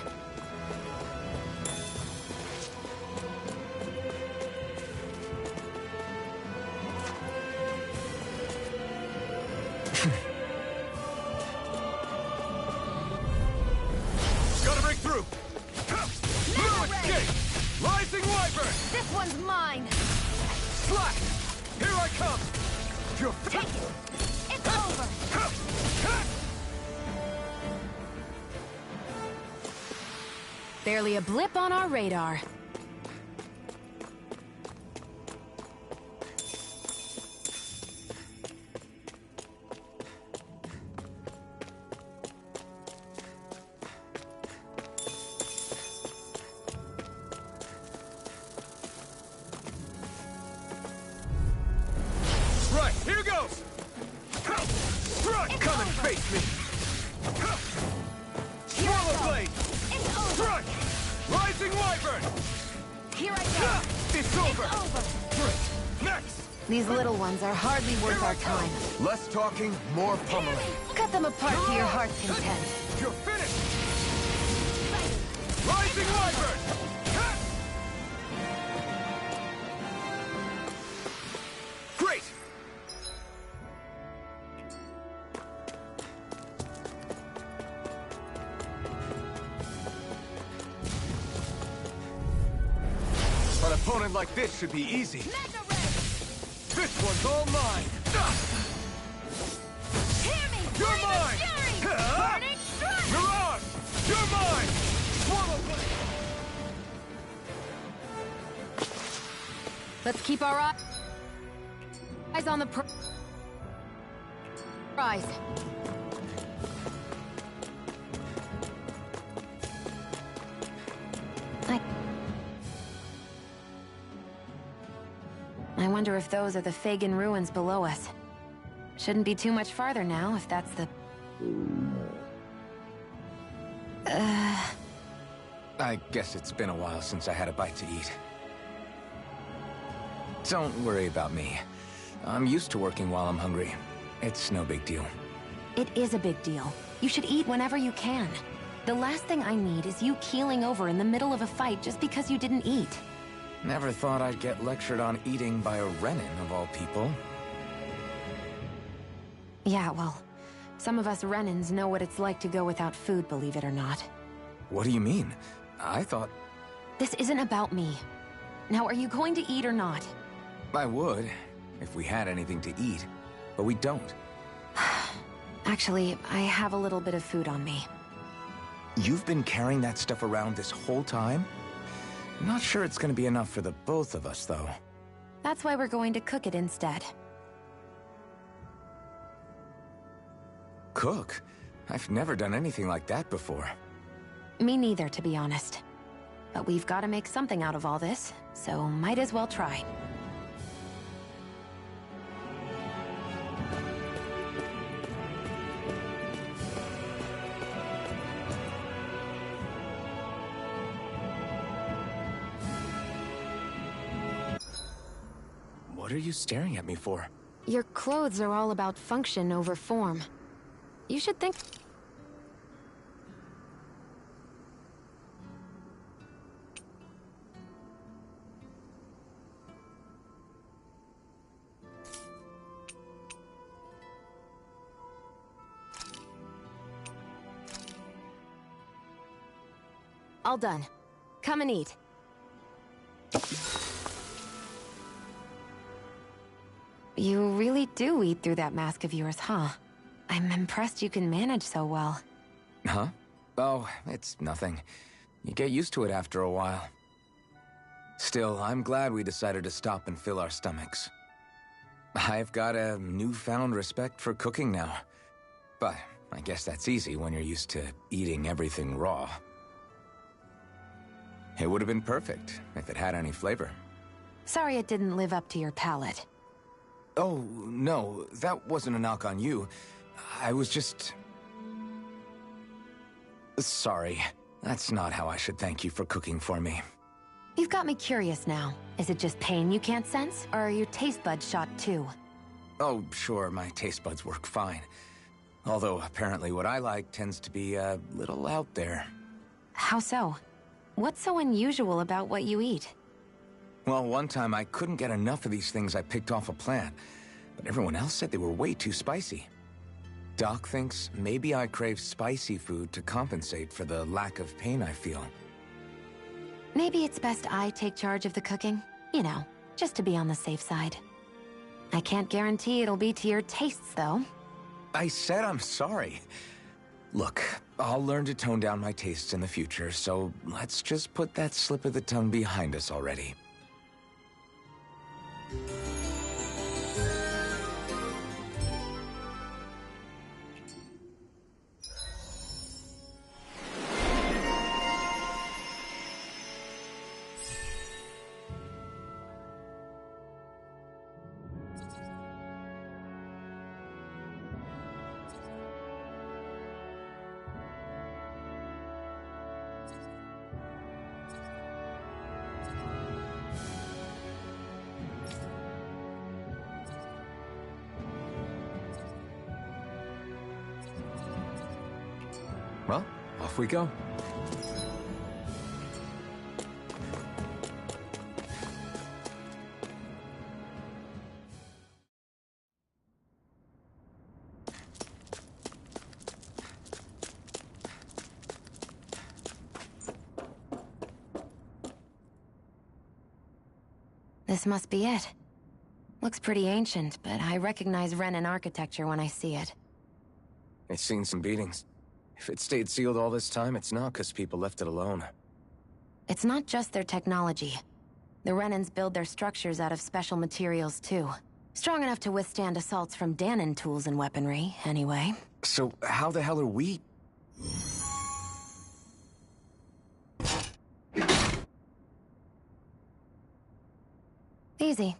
Gotta break through! No ready. escape! Rising Wyvern! This one's mine. Slack! Here I come! You're Take it. It's over. Barely a blip on our radar. Right, here goes! Strike! Come and face me! Here I Swallow go. blade! It's over. Strike! Rising Wyvern! Here I go. It's over! It's over. Great! Next! These little ones are hardly worth our time. Less talking, more pummeling. Cut them apart to your heart's content. You're finished! Rising Wyvern! Great! An opponent like this should be easy. Mega Red. This one's all mine! Hear me. You're Flame of mine! Fury. Huh? Burning strike. Mirage! You're mine! Swallow blade! Let's keep our eyes on the prize. I wonder if those are the Fagin ruins below us. Shouldn't be too much farther now, if that's the... I guess it's been a while since I had a bite to eat. Don't worry about me. I'm used to working while I'm hungry. It's no big deal. It is a big deal. You should eat whenever you can. The last thing I need is you keeling over in the middle of a fight just because you didn't eat. Never thought I'd get lectured on eating by a Renin, of all people. Yeah, well, some of us Renins know what it's like to go without food, believe it or not. What do you mean? I thought This isn't about me. Now, are you going to eat or not? I would, if we had anything to eat. But we don't. Actually, I have a little bit of food on me. You've been carrying that stuff around this whole time? Not sure it's gonna be enough for the both of us, though. That's why we're going to cook it instead. Cook? I've never done anything like that before. Me neither, to be honest. But we've got to make something out of all this, so might as well try. What are you staring at me for? Your clothes are all about function over form. You should think... All done. Come and eat. You really do eat through that mask of yours, huh? I'm impressed you can manage so well. Huh? Oh, it's nothing. You get used to it after a while. Still, I'm glad we decided to stop and fill our stomachs. I've got a newfound respect for cooking now. But I guess that's easy when you're used to eating everything raw. It would have been perfect if it had any flavor. Sorry it didn't live up to your palate. Oh, no, that wasn't a knock on you. I was just... Sorry. That's not how I should thank you for cooking for me. You've got me curious now. Is it just pain you can't sense, or are your taste buds shot too? Oh, sure, my taste buds work fine. Although, apparently what I like tends to be a little out there. How so? What's so unusual about what you eat? Well, one time I couldn't get enough of these things I picked off a plant, but everyone else said they were way too spicy. Doc thinks maybe I crave spicy food to compensate for the lack of pain I feel. Maybe it's best I take charge of the cooking. You know, just to be on the safe side. I can't guarantee it'll be to your tastes, though. I said I'm sorry. Look, I'll learn to tone down my tastes in the future, so let's just put that slip of the tongue behind us already. Well, off we go. This must be it. Looks pretty ancient, but I recognize Renan architecture when I see it. It's seen some beatings. If it stayed sealed all this time, it's not because people left it alone. It's not just their technology. The Renans build their structures out of special materials, too. Strong enough to withstand assaults from Danon tools and weaponry, anyway. So how the hell are we... Easy.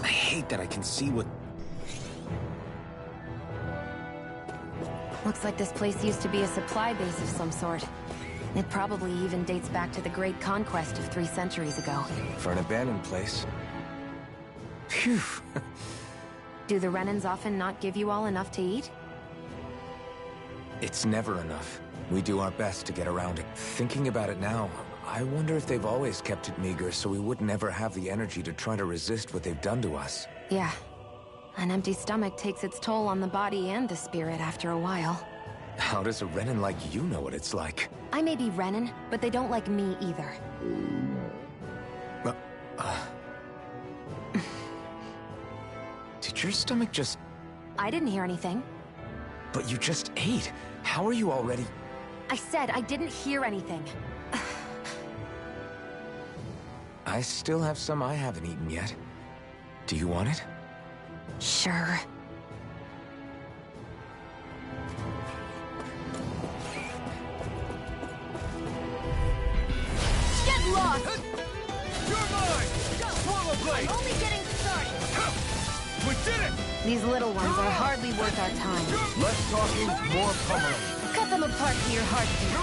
I hate that I can see what... Looks like this place used to be a supply base of some sort. It probably even dates back to the Great Conquest of 3 centuries ago. For an abandoned place. Phew. Do the Renans often not give you all enough to eat? It's never enough. We do our best to get around it. Thinking about it now, I wonder if they've always kept it meager so we would never have the energy to try to resist what they've done to us. Yeah. An empty stomach takes its toll on the body and the spirit after a while. How does a Renan like you know what it's like? I may be Renan, but they don't like me either. Did your stomach just... I didn't hear anything. But you just ate. How are you already... I said I didn't hear anything. I still have some I haven't eaten yet. Do you want it? Sure. Get lost! You're mine! Swallow blade! I'm only getting started! We did it! These little ones are hardly worth our time. Less talking, more pummeling. Cut them apart to your heartbeat.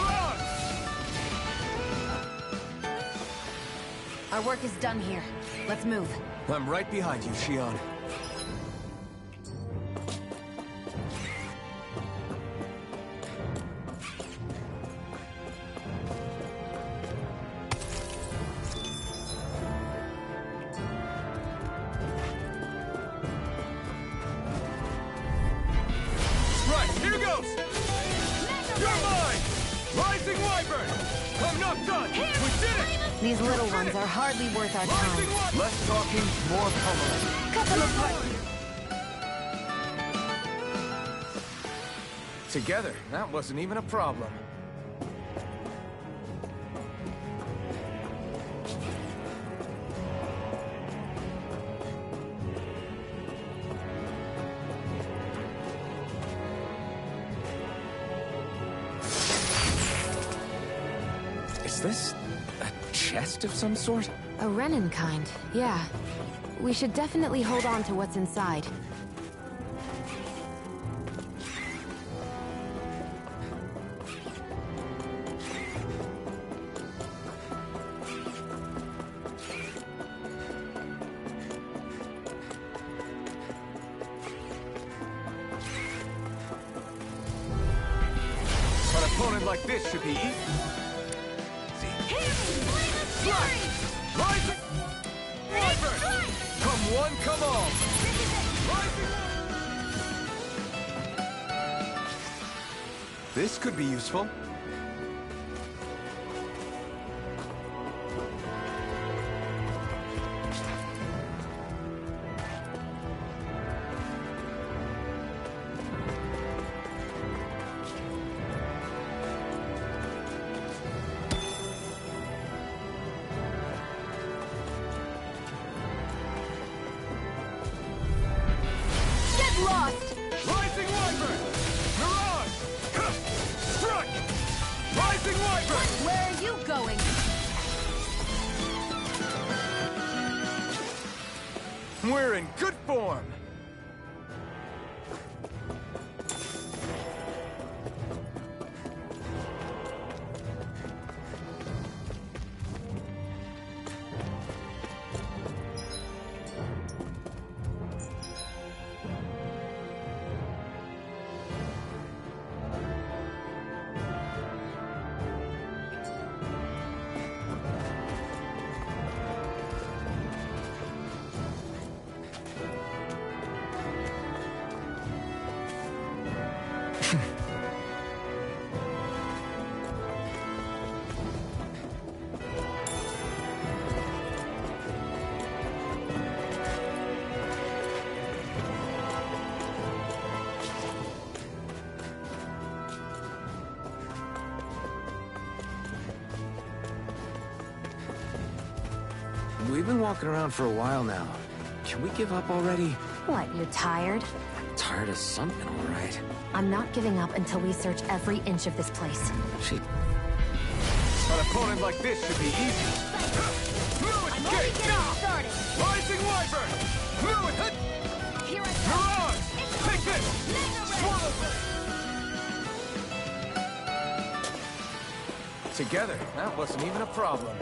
Our work is done here. Let's move. I'm right behind you, Shion. Right, here goes! You're mine! Rising Wyvern! I'm not done! We did it! These little ones are hardly worth our Rising time. Wyvern! Less talking, more pummeling. Cut them apart. Together, that wasn't even a problem. Is this a chest of some sort? A Renin kind, yeah. We should definitely hold on to what's inside. An opponent like this should be easy. Rising Wyvern! Come one, come all! Rising... This could be useful. Lost! Rising Wyvern! Mirage! Strike! Rising Wyvern! Where are you going? We're in good form! We've been walking around for a while now. Can we give up already? What, you're tired? Tired of something, all right. I'm not giving up until we search every inch of this place. An opponent like this should be easy. I'm only getting started. Rising Wyvern! Fluid! Here I Mirage! Take this! Swallow! Together, that wasn't even a problem.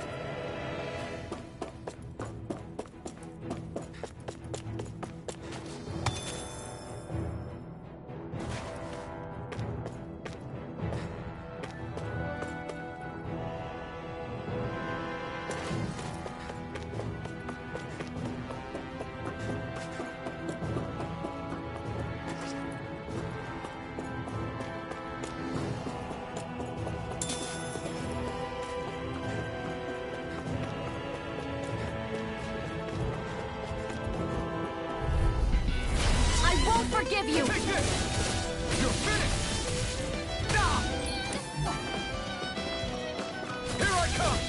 Forgive you! Take this! You're finished! Ah! Here I come!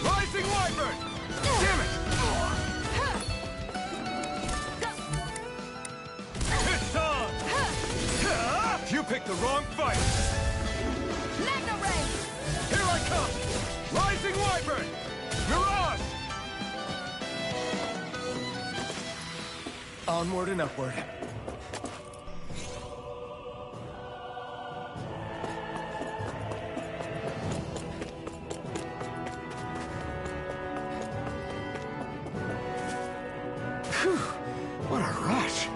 Rising Wyvern! Damn it! It's on! You picked the wrong fight! Magna Ray! Here I come! Rising Wyvern! Mirage! Onward and upward. Phew, what a rush.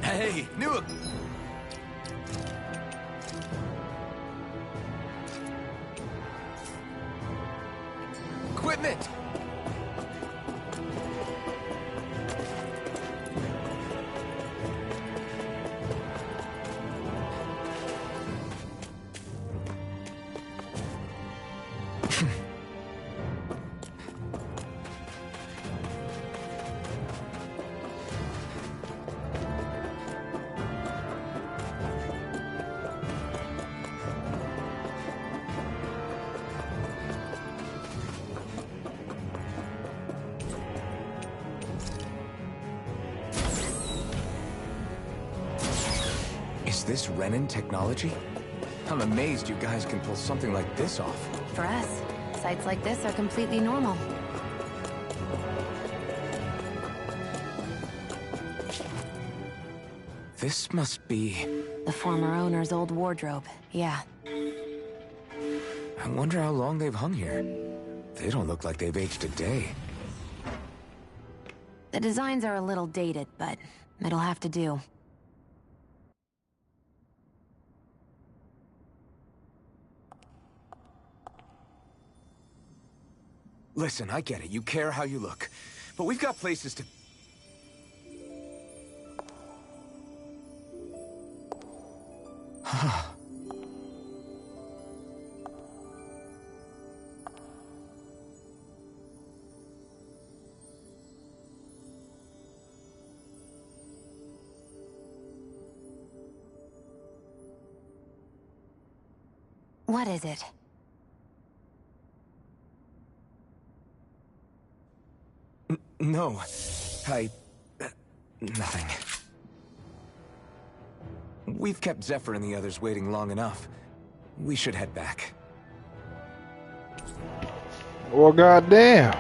Hey, new equipment. Is this Renin technology? I'm amazed you guys can pull something like this off. For us, sites like this are completely normal. This must be... The former owner's old wardrobe, yeah. I wonder how long they've hung here. They don't look like they've aged a day. The designs are a little dated, but it'll have to do. Listen, I get it. You care how you look. But we've got places to... What is it? No. Nothing. We've kept Zephyr and the others waiting long enough. We should head back. Well, goddamn.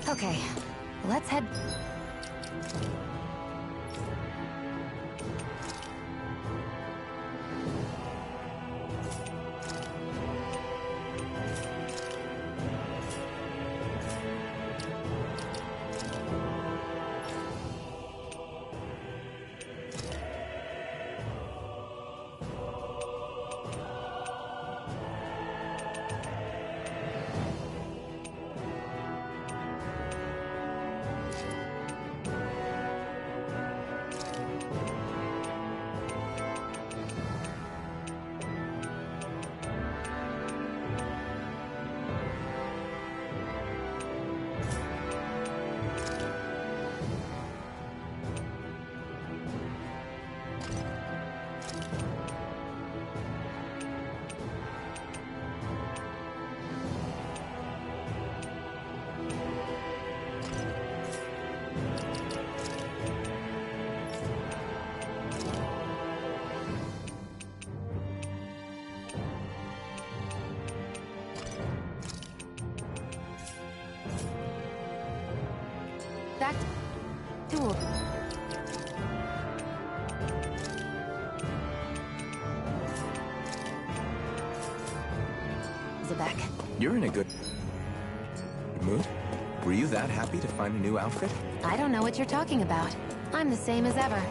Okay, let's head... Back to... Zebek. You're in a good mood? Were you that happy to find a new outfit? I don't know what you're talking about. I'm the same as ever.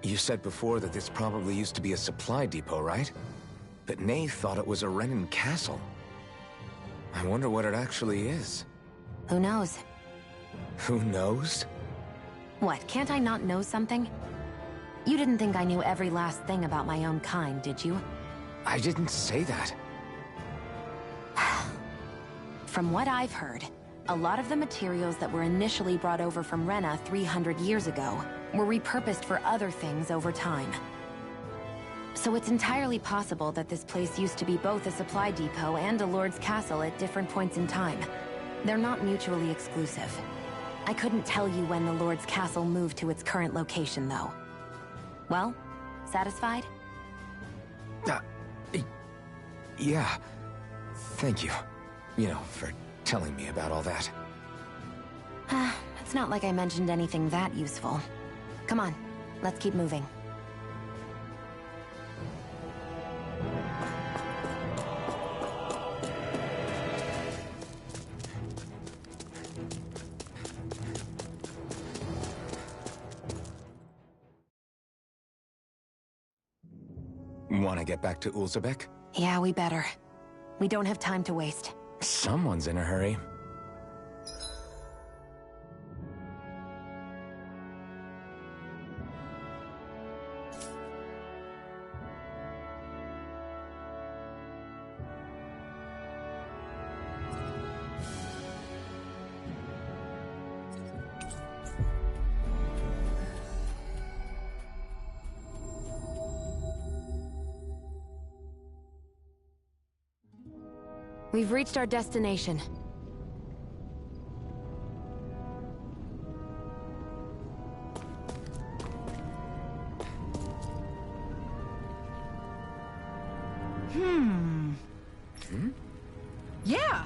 You said before that this probably used to be a supply depot, right? But Nate thought it was a Renin castle. I wonder what it actually is. Who knows? Who knows? What, can't I not know something? You didn't think I knew every last thing about my own kind, did you? I didn't say that. From what I've heard, a lot of the materials that were initially brought over from Rena 300 years ago were repurposed for other things over time. So it's entirely possible that this place used to be both a supply depot and a lord's castle at different points in time. They're not mutually exclusive. I couldn't tell you when the lord's castle moved to its current location, though. Well, Satisfied? Uh, yeah. Thank you. You know, for telling me about all that. It's not like I mentioned anything that useful. Come on, let's keep moving. Want to get back to Ulzebek? Yeah, we better. We don't have time to waste. Someone's in a hurry. We've reached our destination. Yeah.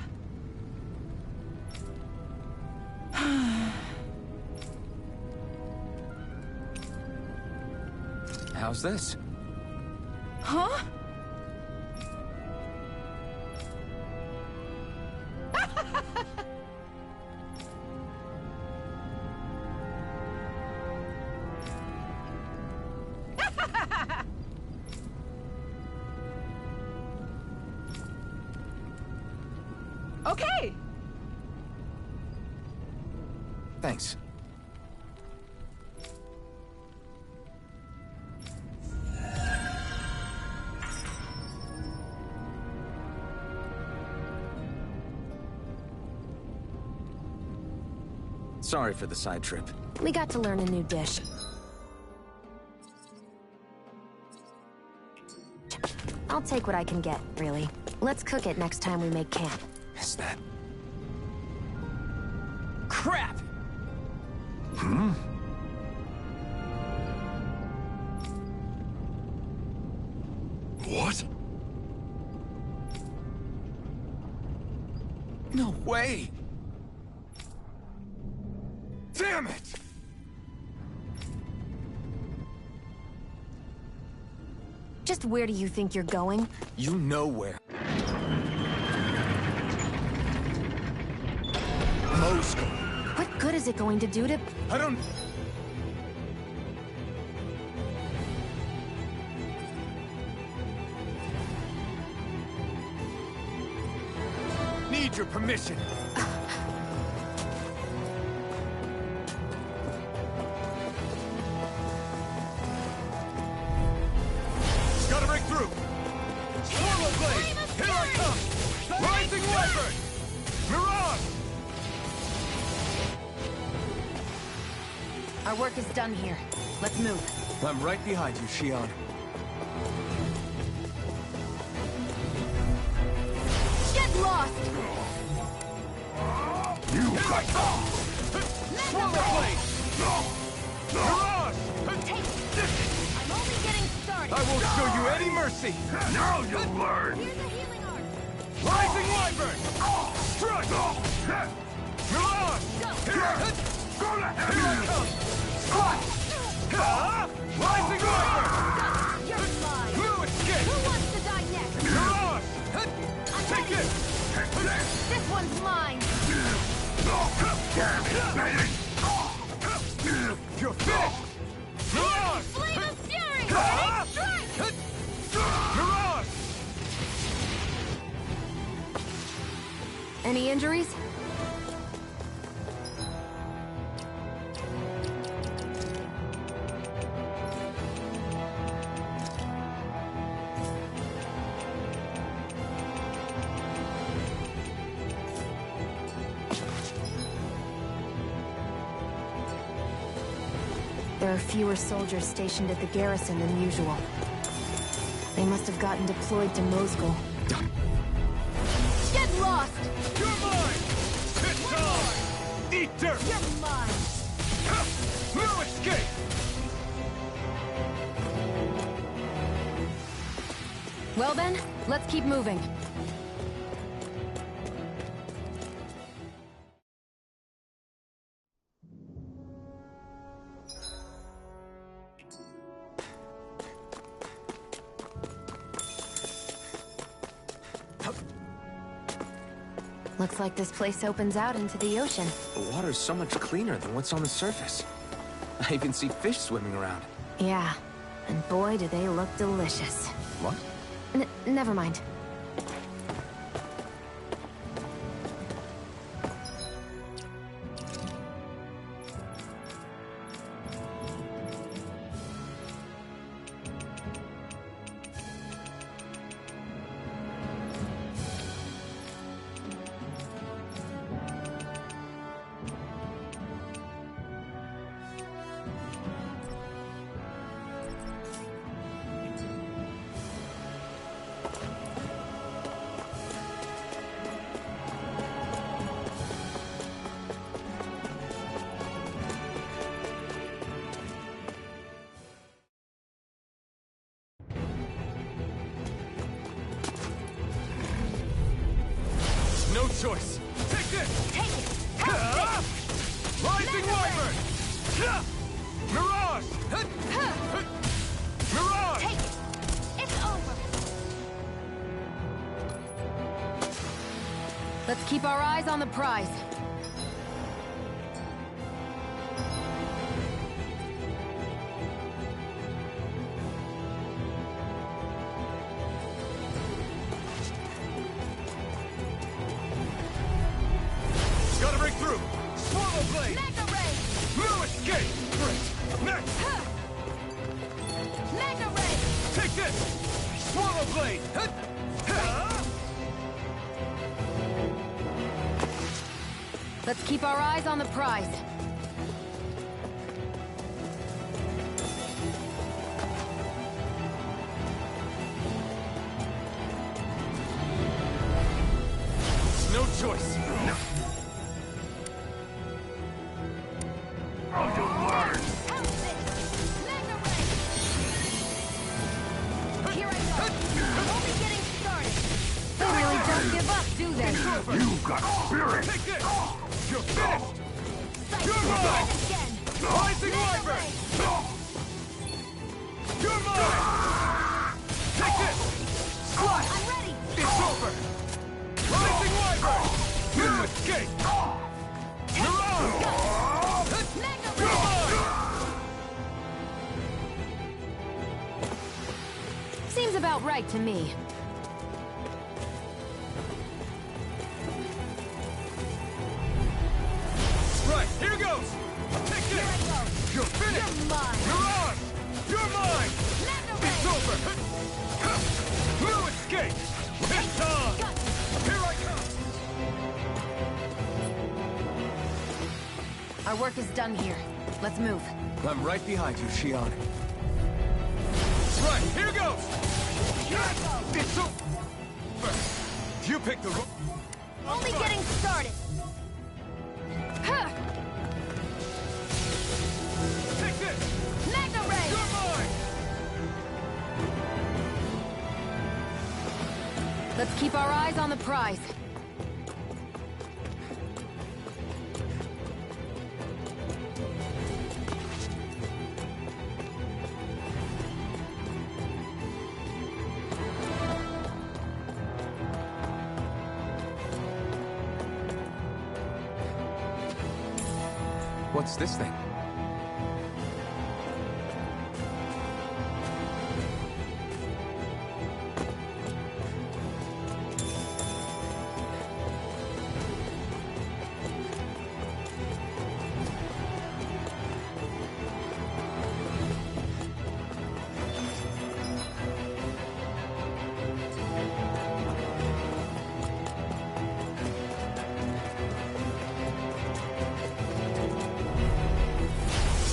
How's this? Huh? Okay. Thanks. Sorry for the side trip. We got to learn a new dish. I'll take what I can get, really. Let's cook it next time we make camp. Is that... Crap! What? No way! Damn it! Just where do you think you're going? You know where. Moscow. What good is it going to do to... I don't... Need your permission. Gotta break through! Swallow Blade! Here I come! Rising Wyvern! Mirage! Our work is done here. Let's move. I'm right behind you, Shion. Get lost. You got Swallow Blade! Mirage! Take this. I'm only getting started. I won't show you any mercy! Now you'll learn! Here's the healing art. Rising Wyvern! Strike! Mirage! Here I come! Squat! Rising Wyvern! You're mine. No escape! Who wants to die next? Mirage! I'm Take ready. it! This one's mine. You're finished! Mirage! Flame of fury. Strike. Mirage! Any injuries? There are fewer soldiers stationed at the garrison than usual. They must have gotten deployed to Moscow. Get lost. You're mine! It's time! Eat dirt! You're mine. No escape! Well then, let's keep moving. Looks like this place opens out into the ocean. The water's so much cleaner than what's on the surface. I even see fish swimming around. Yeah, and boy do they look delicious. What? Never mind. No choice. Take this! Take it! Rising Wyvern! Mirage! Mirage! Take it! It's over! Let's keep our eyes on the prize. Gotta break through! Swallow blade! Mega Ray! No escape! Great! Next! Mega Ray! Take this! Swallow blade! Let's keep our eyes on the prize. No choice! No. Help this! Mega Ray! Here I go! I'm only getting started! They really don't give up, do they? You've got spirit! Take this! You're finished! Psych! You're mine! Again! Rising Mega Wyvern! Ray! You're mine! Take this! Slide! I'm ready! It's over! Rising Wyvern! No escape! Mirage! Mega You're Ray! mine! Seems about right to me. Right, here goes! Take Here I this! go! You're finished! You're mine! Mirage! You're mine! Mega It's Ray! over! No escape! It's on! Got it. Here I come! Our work is done here. Let's move. I'm right behind you, Xion. Right, here goes! Here I go! It's over! You picked the wrong... Only getting started! Huh. Take this! Mega Ray! You're mine! Let's keep our eyes on the prize. What's this thing?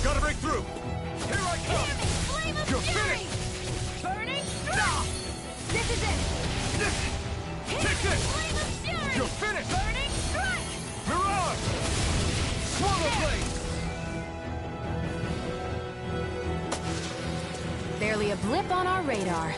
Gotta break through! Here I Hear come! me! Flame of You're fury! finished! Burning strike! This is it! Hear Take me! this! Flame of fury! You're finished! Burning strike! Mirage! Swallow blade! Barely a blip on our radar.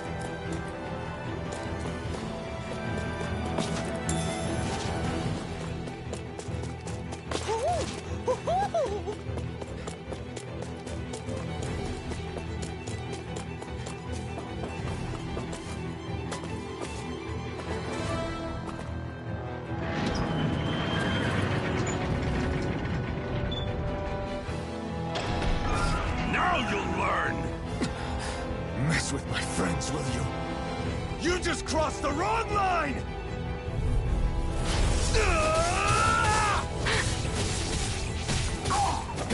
Now you'll learn! Mess with my friends, will you? You just crossed the wrong line! Here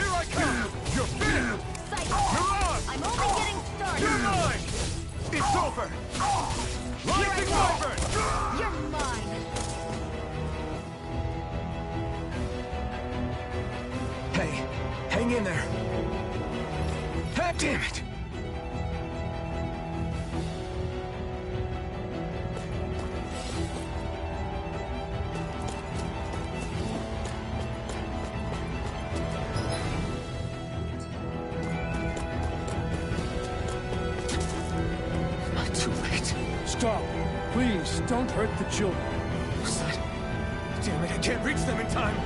I come! You're finished! Psych. You're on! I'm only getting started. You're mine! It's over! Rising Wyvern! You're mine. Hey, hang in there. Ah, damn it! Too late. Stop! Please, don't hurt the children. Damn it, I can't reach them in time.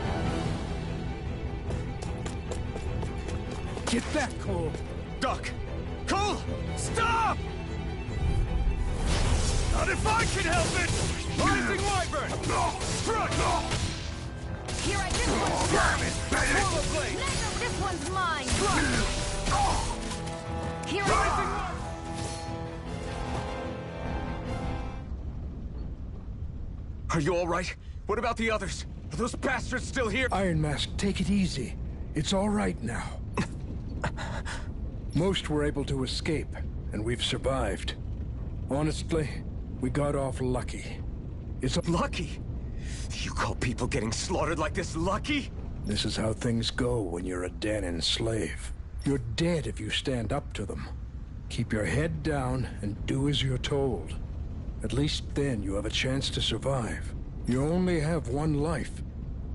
Get back, Cole! Doc! Cole! Stop! Not if I can help it! Rising Wyvern! Strike! Here I this one's mine. Swallow Blade! This one's mine. Here I Rising Wyvern! Are you all right? What about the others? Are those bastards still here? Iron Mask, take it easy. It's all right now. Most were able to escape, and we've survived. Honestly, we got off lucky. It's lucky? You call people getting slaughtered like this lucky? This is how things go when you're a Danon slave. You're dead if you stand up to them. Keep your head down and do as you're told. At least then you have a chance to survive. You only have one life.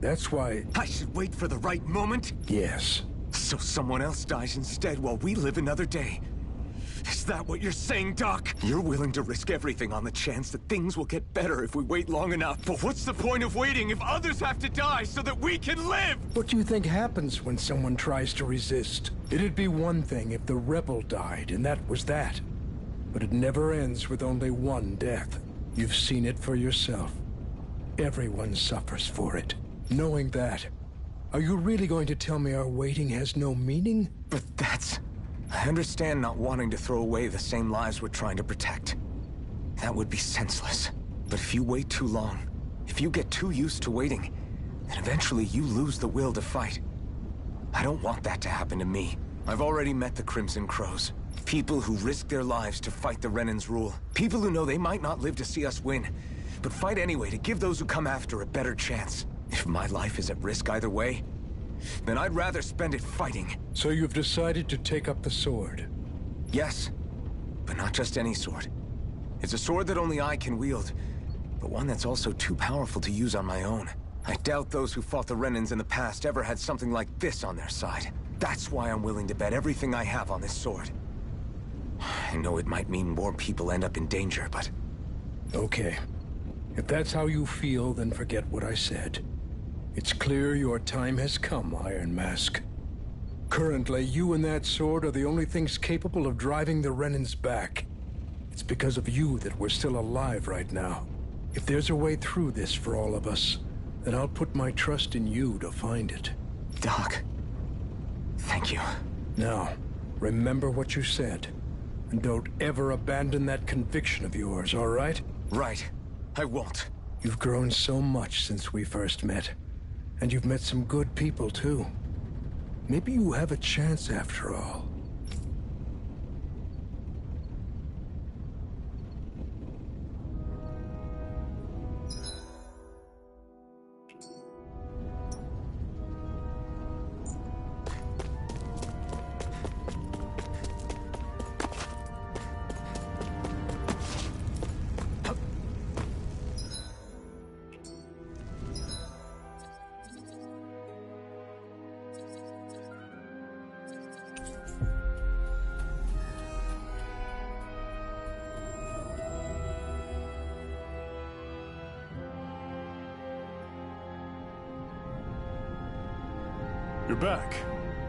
That's why... I should wait for the right moment? Yes. So someone else dies instead while we live another day. Is that what you're saying, Doc? You're willing to risk everything on the chance that things will get better if we wait long enough. But what's the point of waiting if others have to die so that we can live? What do you think happens when someone tries to resist? It'd be one thing if the rebel died, and that was that. But it never ends with only one death. You've seen it for yourself. Everyone suffers for it. Knowing that, are you really going to tell me our waiting has no meaning? But that's... I understand not wanting to throw away the same lives we're trying to protect. That would be senseless. But if you wait too long, if you get too used to waiting, then eventually you lose the will to fight. I don't want that to happen to me. I've already met the Crimson Crows. People who risk their lives to fight the Renan's rule. People who know they might not live to see us win, but fight anyway to give those who come after a better chance. If my life is at risk either way, then I'd rather spend it fighting. So you've decided to take up the sword? Yes, but not just any sword. It's a sword that only I can wield, but one that's also too powerful to use on my own. I doubt those who fought the Renans in the past ever had something like this on their side. That's why I'm willing to bet everything I have on this sword. I know it might mean more people end up in danger, but... Okay. If that's how you feel, then forget what I said. It's clear your time has come, Iron Mask. Currently, you and that sword are the only things capable of driving the Renans back. It's because of you that we're still alive right now. If there's a way through this for all of us, then I'll put my trust in you to find it. Doc, thank you. Now, remember what you said. And don't ever abandon that conviction of yours, all right? Right. I won't. You've grown so much since we first met. And you've met some good people, too. Maybe you have a chance after all. You're back.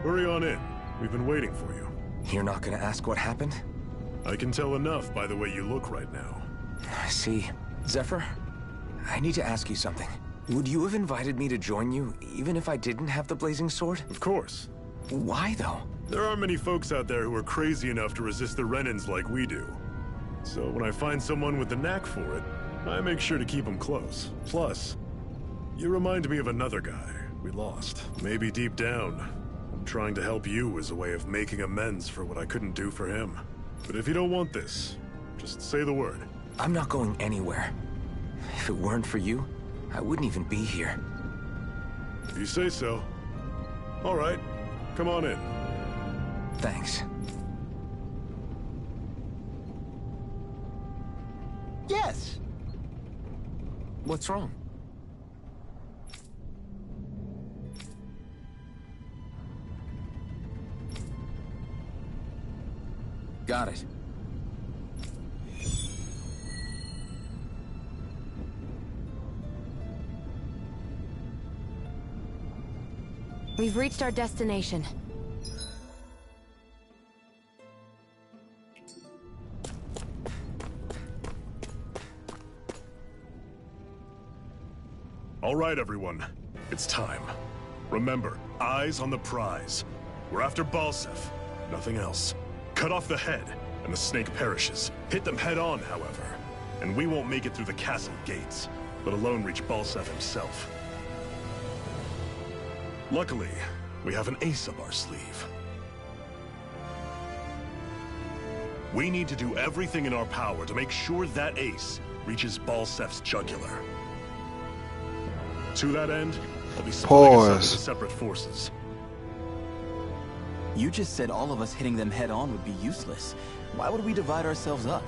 Hurry on in. We've been waiting for you. You're not gonna ask what happened? I can tell enough by the way you look right now. I see. Zephyr, I need to ask you something. Would you have invited me to join you, even if I didn't have the blazing sword? Of course. Why, though? There aren't many folks out there who are crazy enough to resist the Renins like we do. So when I find someone with the knack for it, I make sure to keep them close. Plus, you remind me of another guy we lost. Maybe deep down, I'm trying to help you as a way of making amends for what I couldn't do for him. But if you don't want this, just say the word. I'm not going anywhere. If it weren't for you, I wouldn't even be here. If you say so. All right, come on in. Thanks. Yes! What's wrong? Got it. We've reached our destination. All right, everyone. It's time. Remember, eyes on the prize. We're after Balsef, nothing else. Cut off the head, and the snake perishes. Hit them head-on, however, and we won't make it through the castle gates, let alone reach Balsef himself. Luckily, we have an ace up our sleeve. We need to do everything in our power to make sure that ace reaches Balsef's jugular. To that end, I'll be splitting us up into separate forces. You just said all of us hitting them head-on would be useless. Why would we divide ourselves up?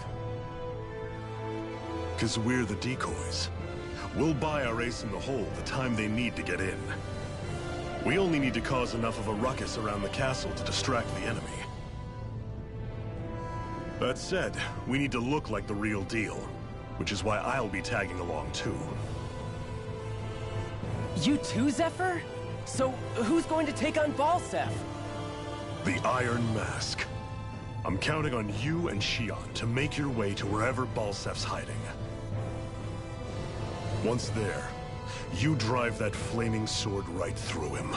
'Cause we're the decoys. We'll buy our ace in the hole the time they need to get in. We only need to cause enough of a ruckus around the castle to distract the enemy. That said, we need to look like the real deal, which is why I'll be tagging along too. You too, Zephyr? So, who's going to take on Balsef? The Iron Mask. I'm counting on you and Xion to make your way to wherever Balsef's hiding. Once there, you drive that flaming sword right through him.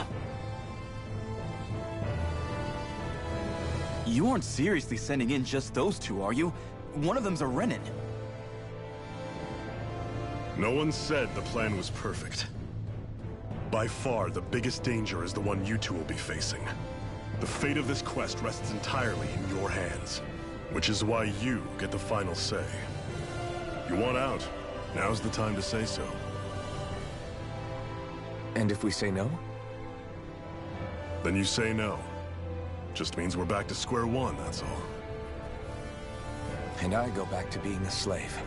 You aren't seriously sending in just those two, are you? One of them's a Renin. No one said the plan was perfect. By far, the biggest danger is the one you two will be facing. The fate of this quest rests entirely in your hands, which is why you get the final say. You want out, now's the time to say so. And if we say no? Then you say no. Just means we're back to square one, that's all. And I go back to being a slave.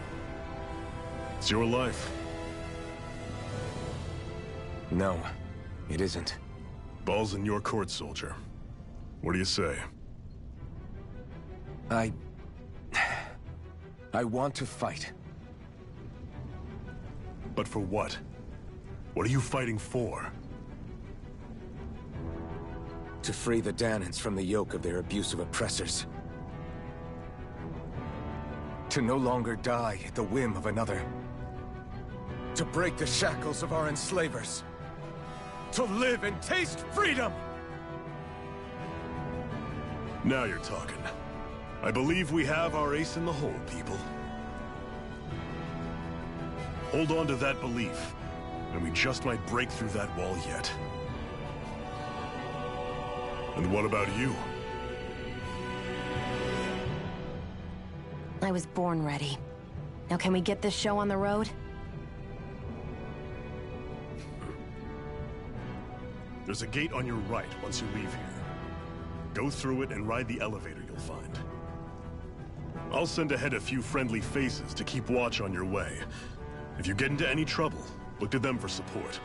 It's your life. No, it isn't. Ball's in your court, soldier. What do you say? I want to fight. But for what? What are you fighting for? To free the Dahnans from the yoke of their abusive oppressors. To no longer die at the whim of another. To break the shackles of our enslavers. To live and taste freedom! Now you're talking. I believe we have our ace in the hole, people. Hold on to that belief, and we just might break through that wall yet. And what about you? I was born ready. Now can we get this show on the road? There's a gate on your right once you leave here. Go through it and ride the elevator you'll find. I'll send ahead a few friendly faces to keep watch on your way. If you get into any trouble, look to them for support.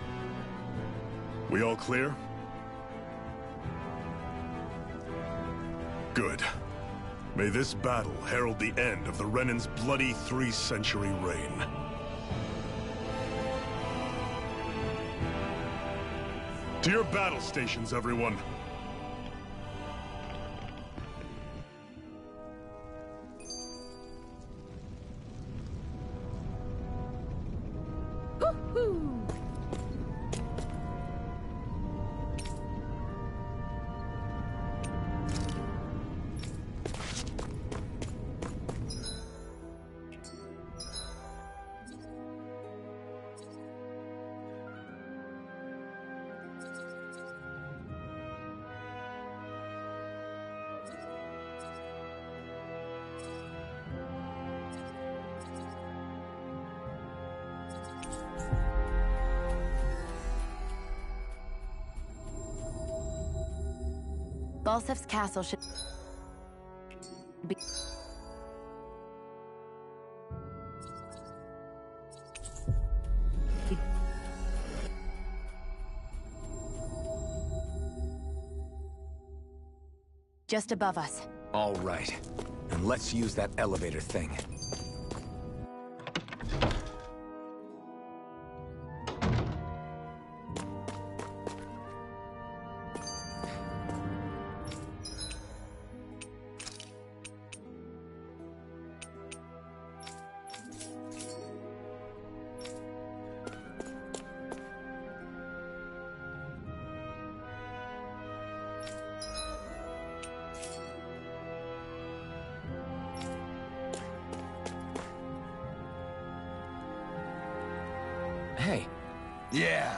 We all clear? Good. May this battle herald the end of the Renin's bloody 3-century reign. To your battle stations, everyone! Balsef's castle should be... just above us. All right. And let's use that elevator thing. Hey. Yeah.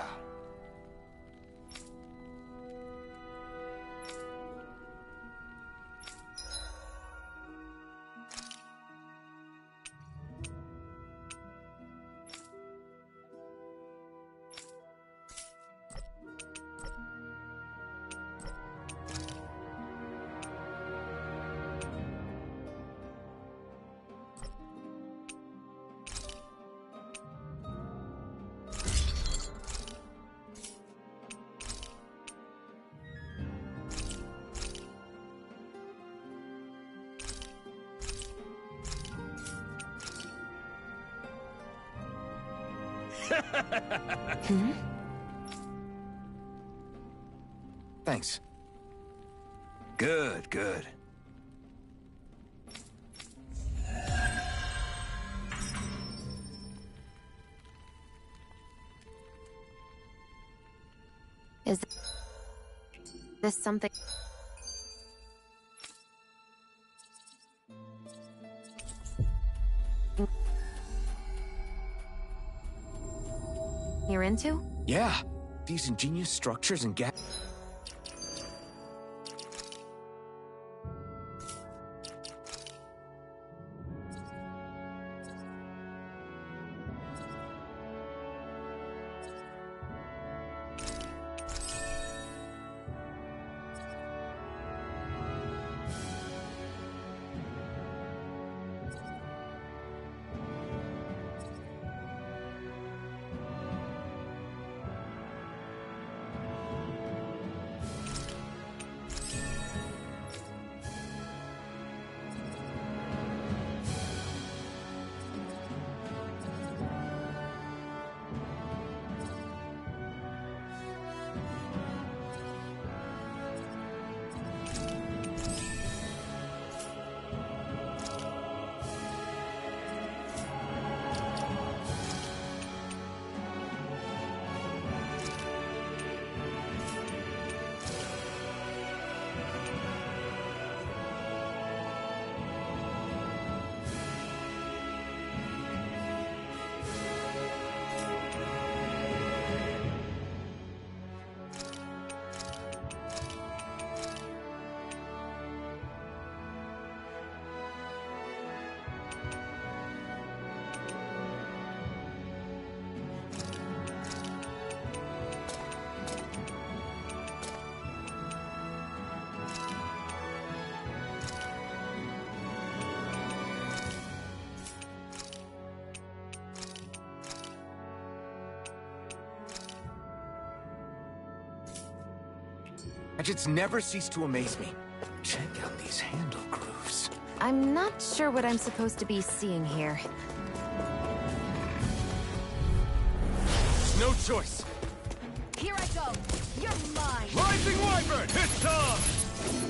Hmm? Thanks. Good, good. Is this something... you're into? Yeah. These ingenious structures and gas... Gadgets never cease to amaze me. Check out these handle grooves. I'm not sure what I'm supposed to be seeing here. No choice. Here I go. You're mine. Rising Wyvern, it's time!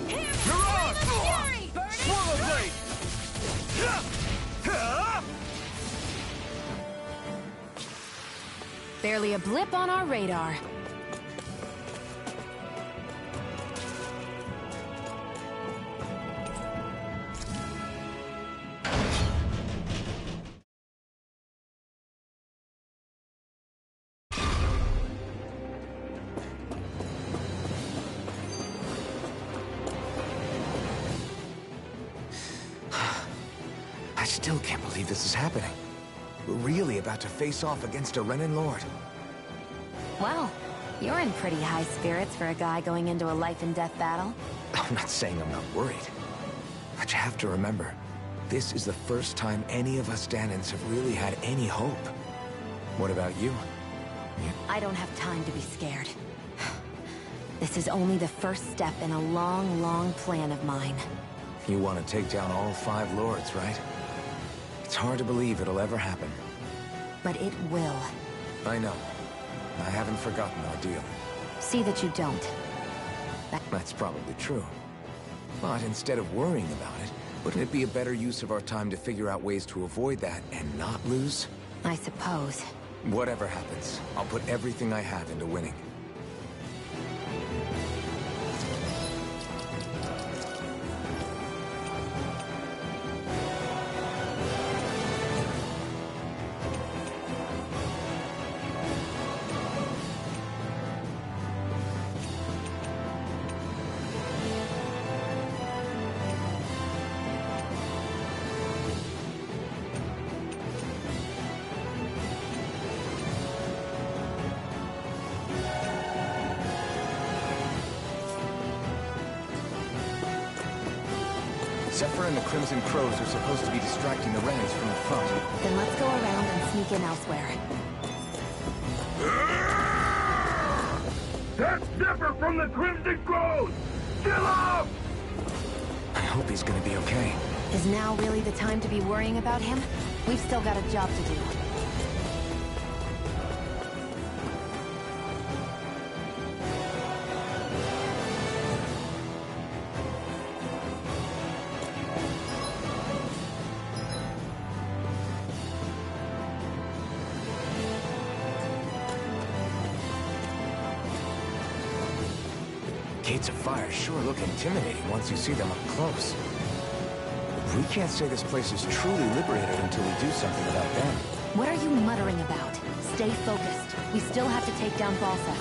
Here, You're on! Fury! Swallow Blade! Barely a blip on our radar. I still can't believe this is happening. We're really about to face off against a Renin Lord. Well, you're in pretty high spirits for a guy going into a life and death battle. I'm not saying I'm not worried. But you have to remember, this is the first time any of us Danans have really had any hope. What about you? I don't have time to be scared. This is only the first step in a long, long plan of mine. You want to take down all 5 lords, right? It's hard to believe it'll ever happen. But it will. I know. I haven't forgotten our deal. See that you don't. That's probably true. But instead of worrying about it, wouldn't it be a better use of our time to figure out ways to avoid that and not lose? I suppose. Whatever happens, I'll put everything I have into winning. Zephyr and the Crimson Crows are supposed to be distracting the Renans from the front. Then let's go around and sneak in elsewhere. That's Zephyr from the Crimson Crows! Kill him! I hope he's gonna be okay. Is now really the time to be worrying about him? We've still got a job to do. Gates of fire sure look intimidating once you see them up close. We can't say this place is truly liberated until we do something about them. What are you muttering about? Stay focused. We still have to take down Balsa.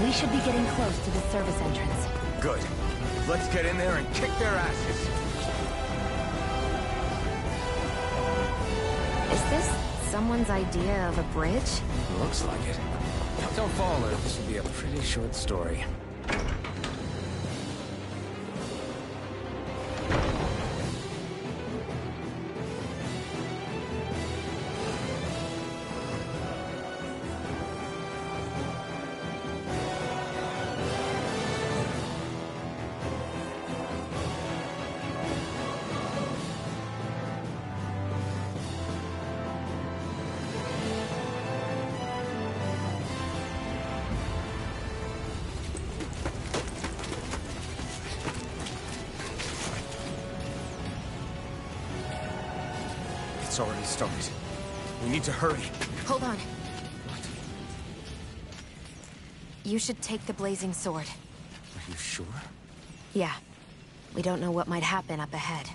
We should be getting close to the service entrance. Good. Let's get in there and kick their asses. Is this someone's idea of a bridge? Looks like it. Don't fall, or this will be a pretty short story. It's already started. We need to hurry. Hold on. You should take the blazing sword. Are you sure? Yeah. We don't know what might happen up ahead.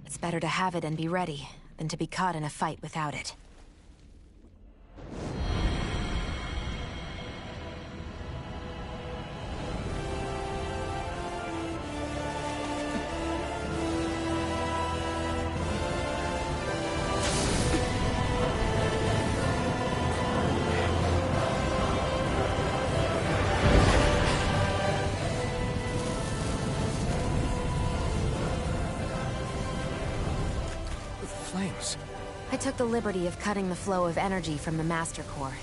It's better to have it and be ready than to be caught in a fight without it. Flames. I took the liberty of cutting the flow of energy from the Master Core.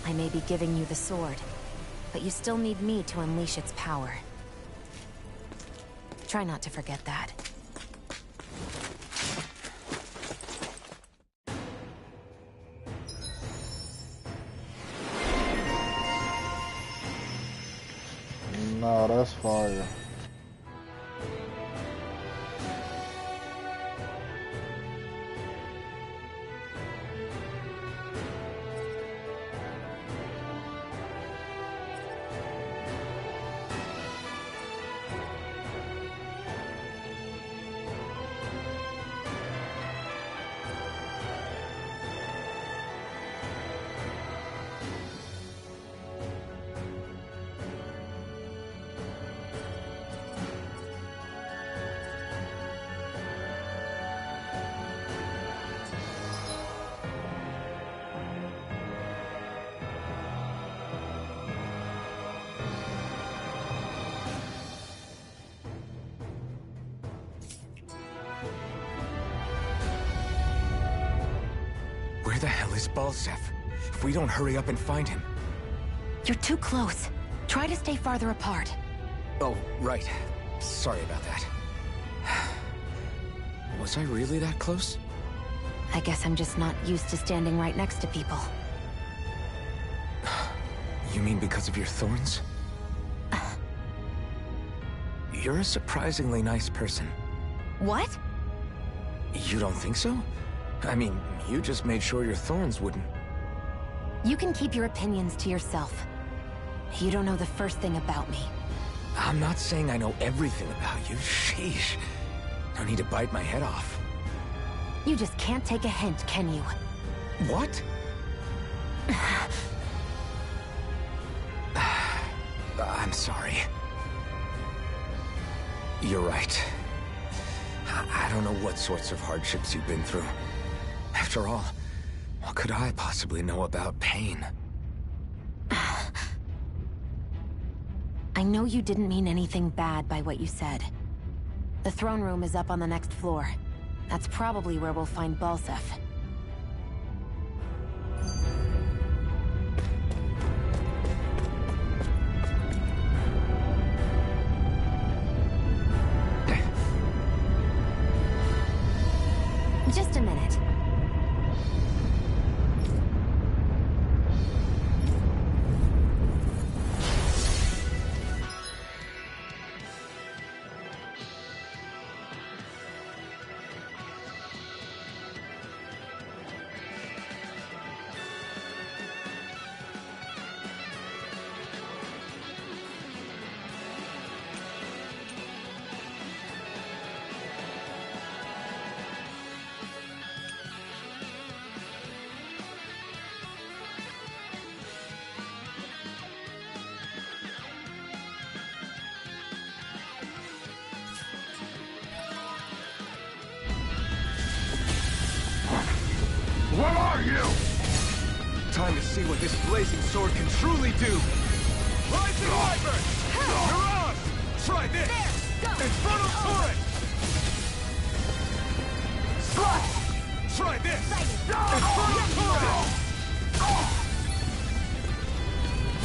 I may be giving you the sword, but you still need me to unleash its power. Try not to forget that. No, that's fire. Where the hell is Balsef? If we don't hurry up and find him... You're too close. Try to stay farther apart. Oh, right. Sorry about that. Was I really that close? I guess I'm just not used to standing right next to people. You mean because of your thorns? You're a surprisingly nice person. What? You don't think so? I mean, you just made sure your thorns wouldn't... You can keep your opinions to yourself. You don't know the first thing about me. I'm not saying I know everything about you. Sheesh. No need to bite my head off. You just can't take a hint, can you? What? I'm sorry. You're right. I don't know what sorts of hardships you've been through. After all, what could I possibly know about pain? I know you didn't mean anything bad by what you said. The throne room is up on the next floor. That's probably where we'll find Balsef. Just a minute. What are you? Time to see what this blazing sword can truly do. Rising Wyvern! Mirage! Try this! Infernal Torrent! Slash! Try this! Infernal Torrent!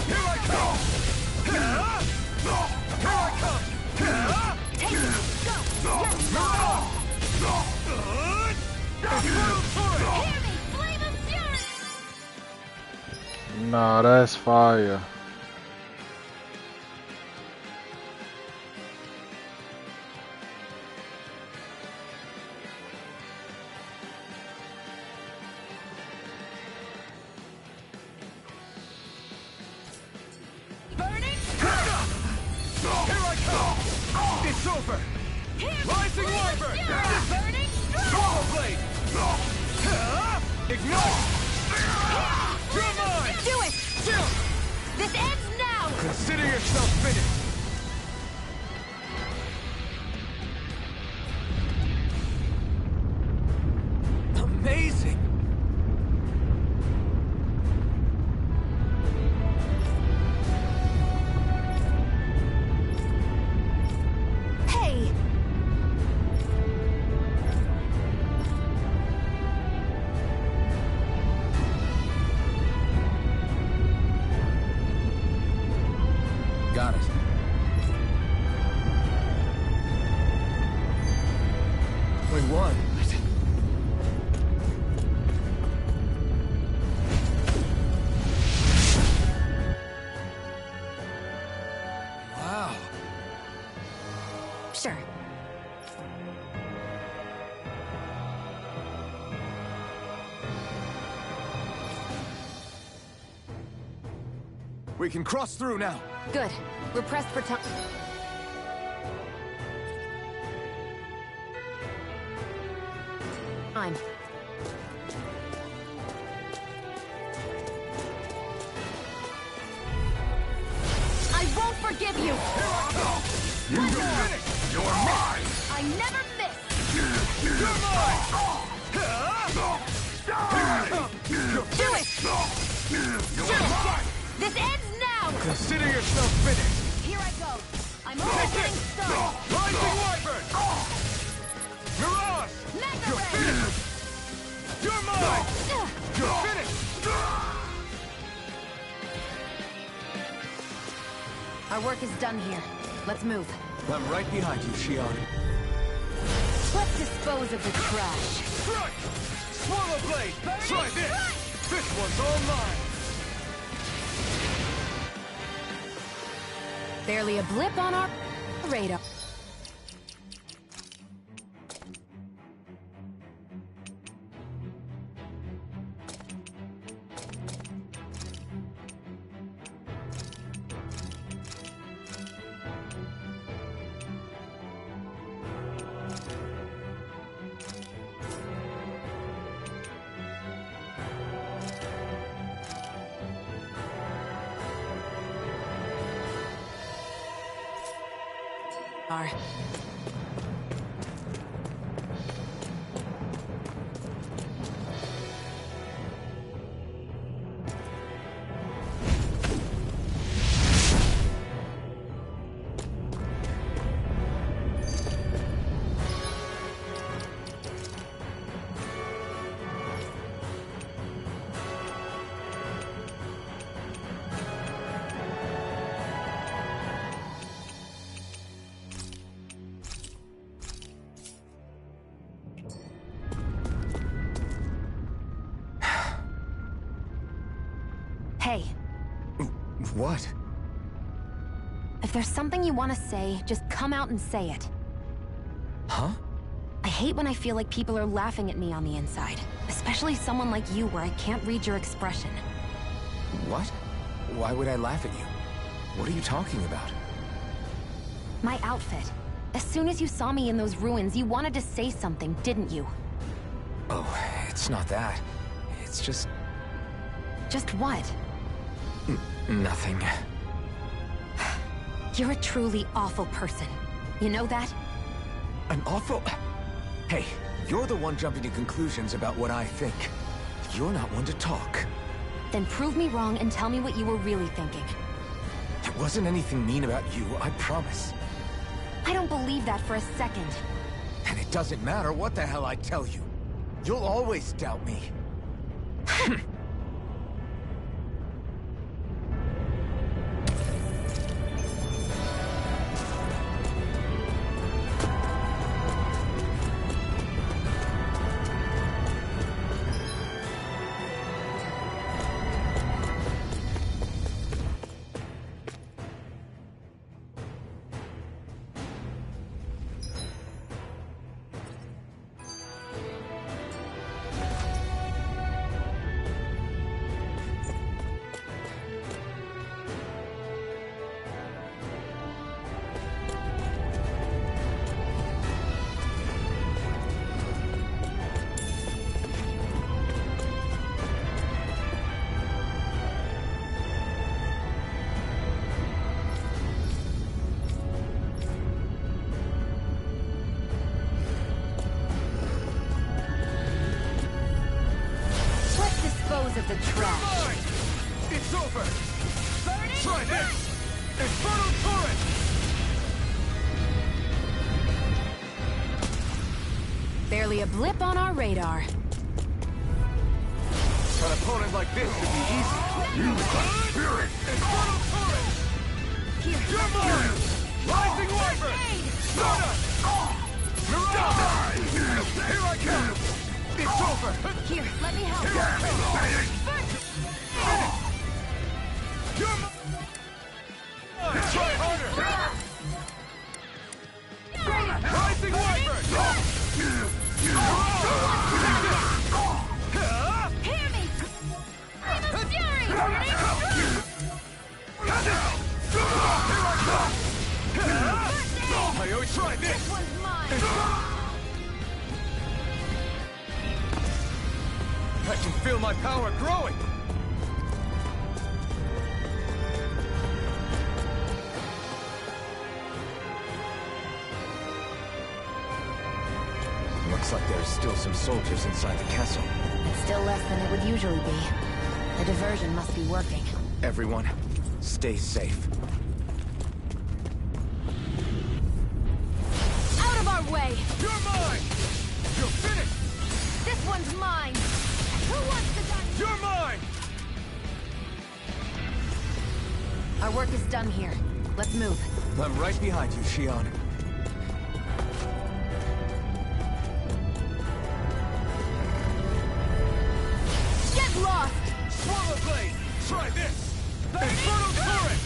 Here I come! Here I come! Take it! Go! Mirage! Infernal Torrent! Hear me! Flame of Fury! Nah, that's fire. Burning! Here I come! It's over! Rising Wyvern! Burning! Power Blade! Ignite! You're mine! Do it! This ends now! Consider yourself finished! Amazing! Hey! Got Sure. We can cross through now. Good. We're pressed for time. I won't forgive you! You're mine! I never miss! You're mine! Do it! Shoot! This ends now! Consider yourself finished. Here I go! I'm only getting started! Rising Wyvern! Mirage! Mega You're Ray! finished! You're mine! You're finished! Our work is done here. Let's move. I'm right behind you, Shion. Let's dispose of the trash. Strike! Swallow Blade! Try this! This one's all mine! Barely a blip on our radar. Hey, What? if there's something you want to say, just come out and say it. Huh? I hate when I feel like people are laughing at me on the inside. Especially someone like you where I can't read your expression. What? Why would I laugh at you? What are you talking about? My outfit. As soon as you saw me in those ruins, you wanted to say something, didn't you? Oh, it's not that. It's just... Just what? nothing. You're a truly awful person. You know that? An awful... Hey, you're the one jumping to conclusions about what I think. You're not one to talk. Then prove me wrong and tell me what you were really thinking. There wasn't anything mean about you, I promise. I don't believe that for a second. And it doesn't matter what the hell I tell you. You'll always doubt me. Of the trash. It's over! Try this! Infernal Torrent! Barely a blip on our radar. An opponent like this would be easy. You got spirit! Infernal Torrent! You're mine! Rising Wyvern! Stardust! Mirage! Here I come! It's over! Here, let me help. Here I come! You're mine! Try harder! feel my power growing! Looks like there's still some soldiers inside the castle. It's still less than it would usually be. The diversion must be working. Everyone, stay safe. Out of our way! You're mine! You're finished! This one's mine! Who wants the gun? You're mine! Our work is done here. Let's move. I'm right behind you, Shion. Get lost! Swallow blade! Try this! The Infernal Turret!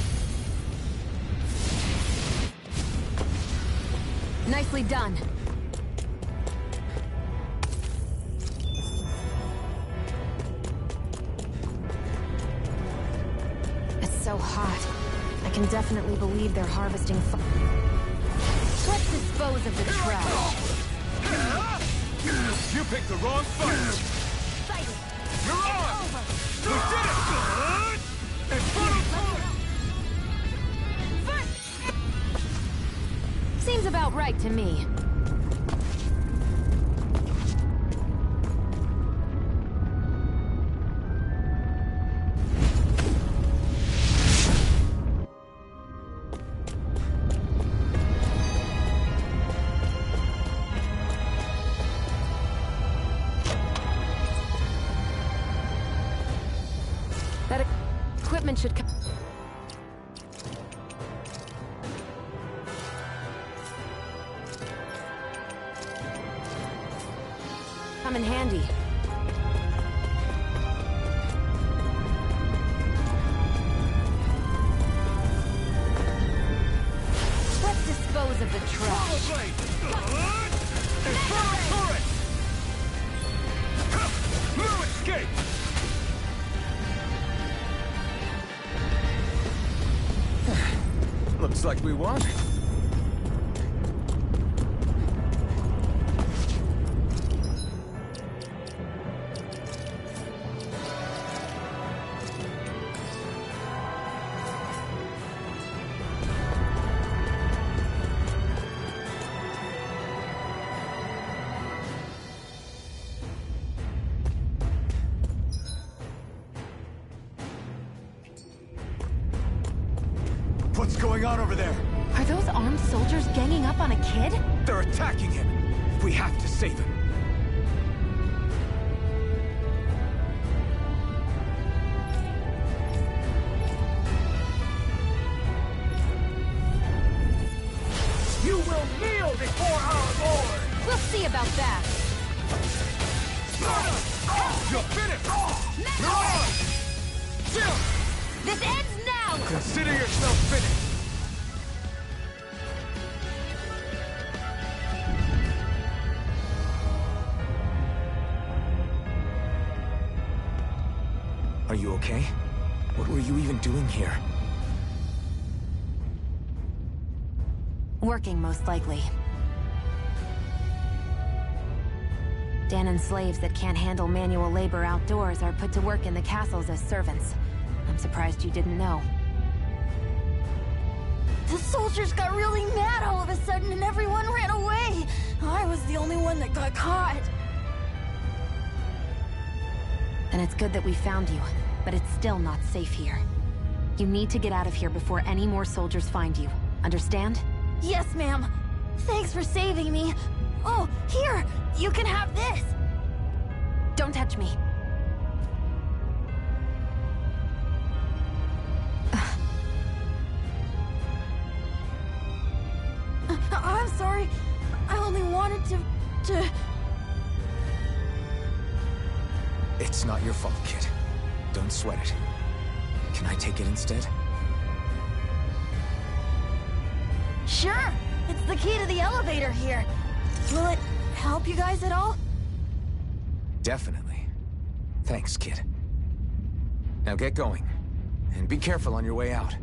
Nicely done. It's so hot. I can definitely believe they're harvesting Let's dispose of the trash. You picked the wrong fight! Fight it! You're on! We did it! Infernal Turret! Seems about right to me. That equipment should come. Come in handy. Let's dispose of the Swallow trash. blade! Infernal Turret! No escape! Looks like we won. What's going on over there? Are those armed soldiers ganging up on a kid? They're attacking him. We have to save him. You will kneel before our Lord! We'll see about that. You're finished! You're on! Jill! This ends now! Consider yourself finished. Are you okay? What were you even doing here? Working, most likely. Danon slaves that can't handle manual labor outdoors are put to work in the castles as servants. I'm surprised you didn't know. The soldiers got really mad all of a sudden and everyone ran away. I was the only one that got caught. And it's good that we found you, but it's still not safe here. You need to get out of here before any more soldiers find you. Understand? Yes, ma'am. Thanks for saving me. Oh, here! You can have this! Don't touch me. I'm sorry. I only wanted to... It's not your fault, kid. Don't sweat it. Can I take it instead? Sure! It's the key to the elevator here. Will it help you guys at all? Definitely. Thanks, kid. Now get going. And be careful on your way out.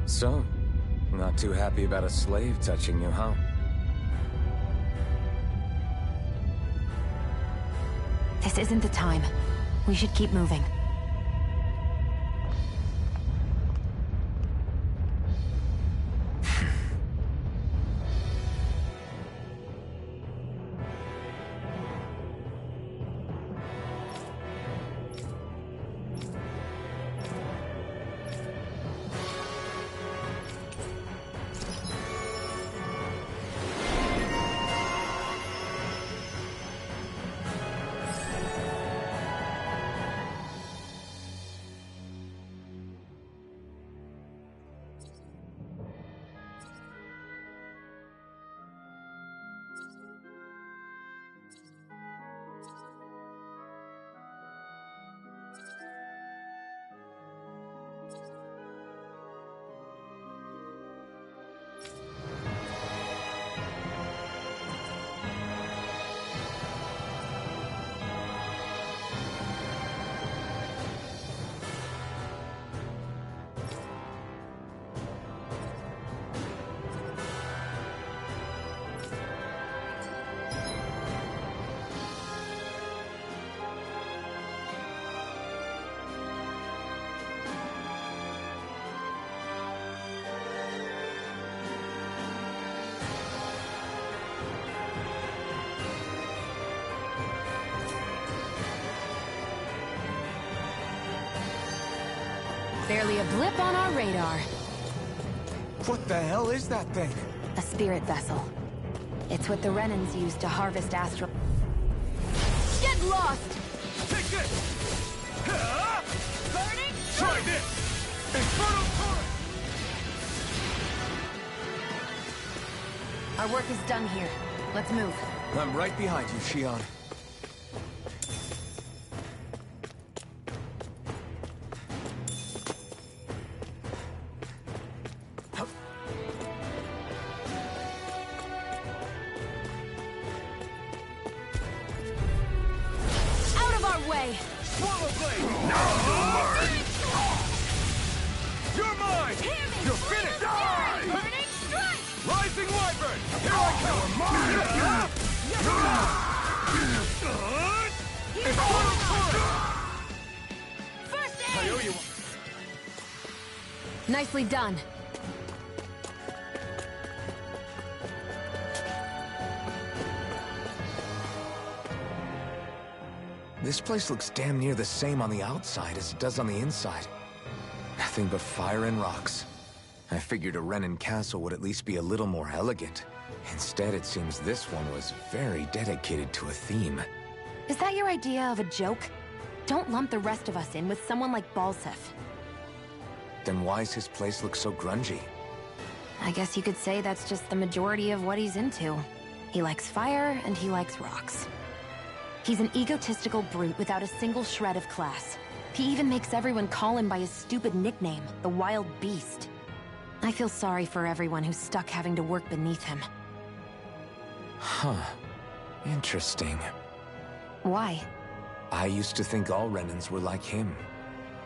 So, Not too happy about a slave touching you, huh? This isn't the time. We should keep moving. Barely a blip on our radar. What the hell is that thing? A spirit vessel. It's what the Renans use to harvest astral... Get lost! Take this! Burning! Try this! Infernal torrent! Our work is done here. Let's move. I'm right behind you, Shion. Out of our way! Swallow blade! You're mine! You're finished! Burning strike! Rising wyvern! Here I come! Infernal torrent! First I aid! owe you one. Nicely done. This place looks damn near the same on the outside as it does on the inside. Nothing but fire and rocks. I figured a Renan castle would at least be a little more elegant. Instead, it seems this one was very dedicated to a theme. Is that your idea of a joke? Don't lump the rest of us in with someone like Balsef. Then why's his place look so grungy? I guess you could say that's just the majority of what he's into. He likes fire and he likes rocks. He's an egotistical brute without a single shred of class. He even makes everyone call him by his stupid nickname, the Wild Beast. I feel sorry for everyone who's stuck having to work beneath him. Huh. Interesting. Why? I used to think all Renans were like him.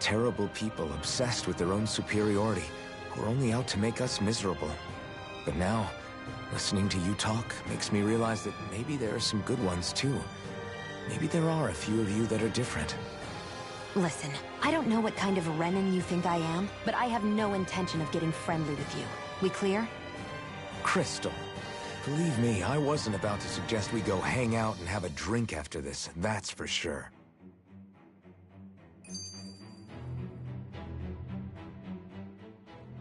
Terrible people obsessed with their own superiority, who are only out to make us miserable. But now, listening to you talk makes me realize that maybe there are some good ones too. Maybe there are a few of you that are different. Listen, I don't know what kind of Renan you think I am, but I have no intention of getting friendly with you. We clear? Crystal, believe me, I wasn't about to suggest we go hang out and have a drink after this, that's for sure.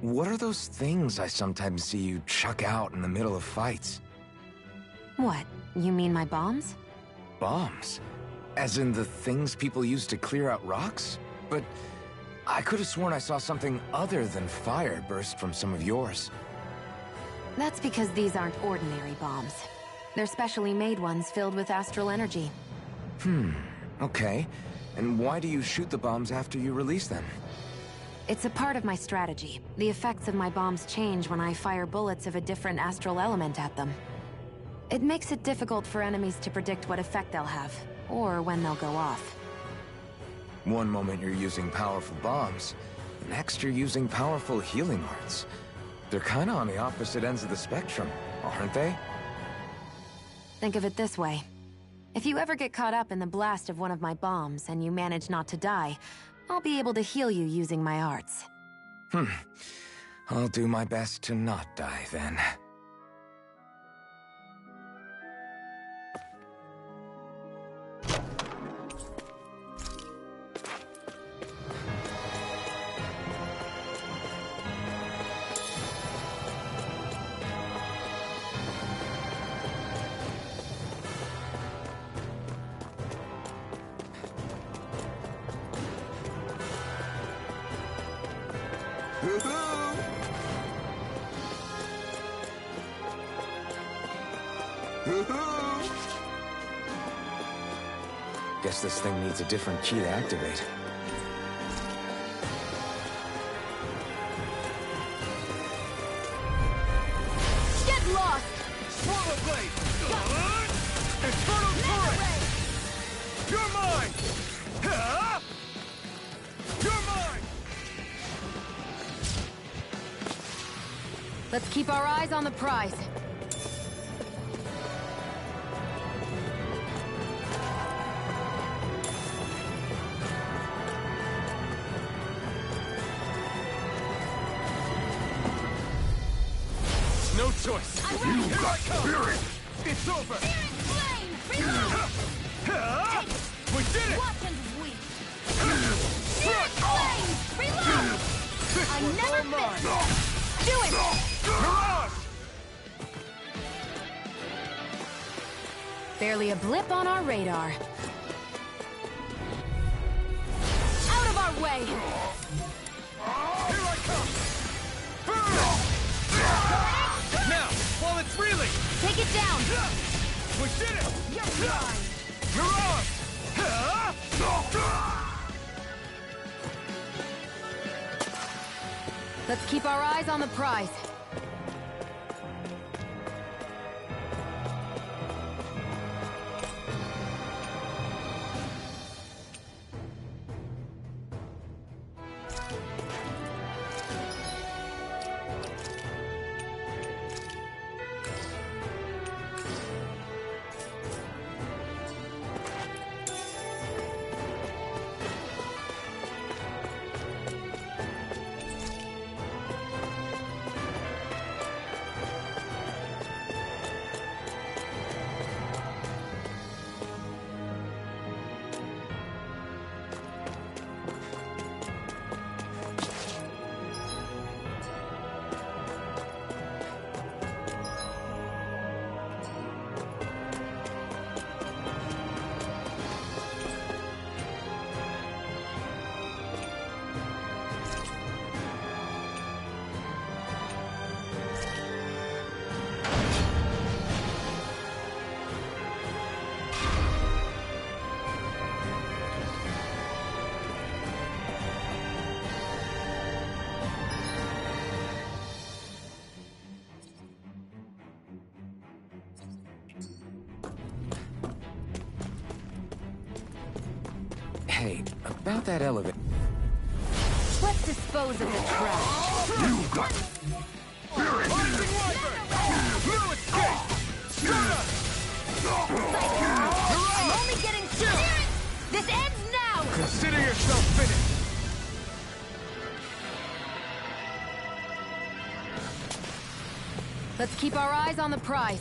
What are those things I sometimes see you chuck out in the middle of fights? What? You mean my bombs? Bombs? As in the things people use to clear out rocks? But I could have sworn I saw something other than fire burst from some of yours. That's because these aren't ordinary bombs. They're specially made ones filled with astral energy. Okay. And why do you shoot the bombs after you release them? It's a part of my strategy. The effects of my bombs change when I fire bullets of a different astral element at them. It makes it difficult for enemies to predict what effect they'll have, or when they'll go off. One moment you're using powerful bombs, the next you're using powerful healing arts. They're kinda on the opposite ends of the spectrum, aren't they? Think of it this way. If you ever get caught up in the blast of one of my bombs and you manage not to die, I'll be able to heal you using my arts. I'll do my best to not die then. Guess this thing needs a different key to activate. Get lost! Swallow blade! Infernal turret! You're mine! Ha! You're mine! Let's keep our eyes on the prize. No choice! I'm Here I come! Spirit! It's over! Flame! Reload! Ha! We did it! Weapons weak! Front! Flame! Reload! This I one's never all mine! miss! Do it! Mirage! Barely a blip on our radar. Out of our way! Here I come! Burn! Now, while it's reeling! Take it down! We did it! You're mine! Mirage! Ha! Let's keep our eyes on the prize. Hey, about that elevator. Let's dispose of the trash. You've got it! Spirit! Rising Wyvern! No escape! I'm only getting started! This ends now! Consider yourself finished! Let's keep our eyes on the prize.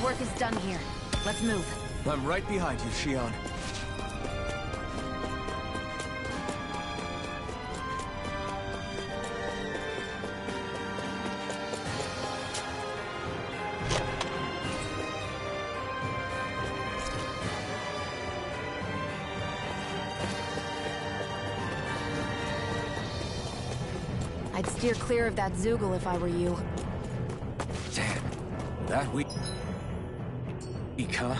work is done here. Let's move. I'm right behind you, Shion. I'd steer clear of that Zoogle if I were you. Damn. That weak, huh?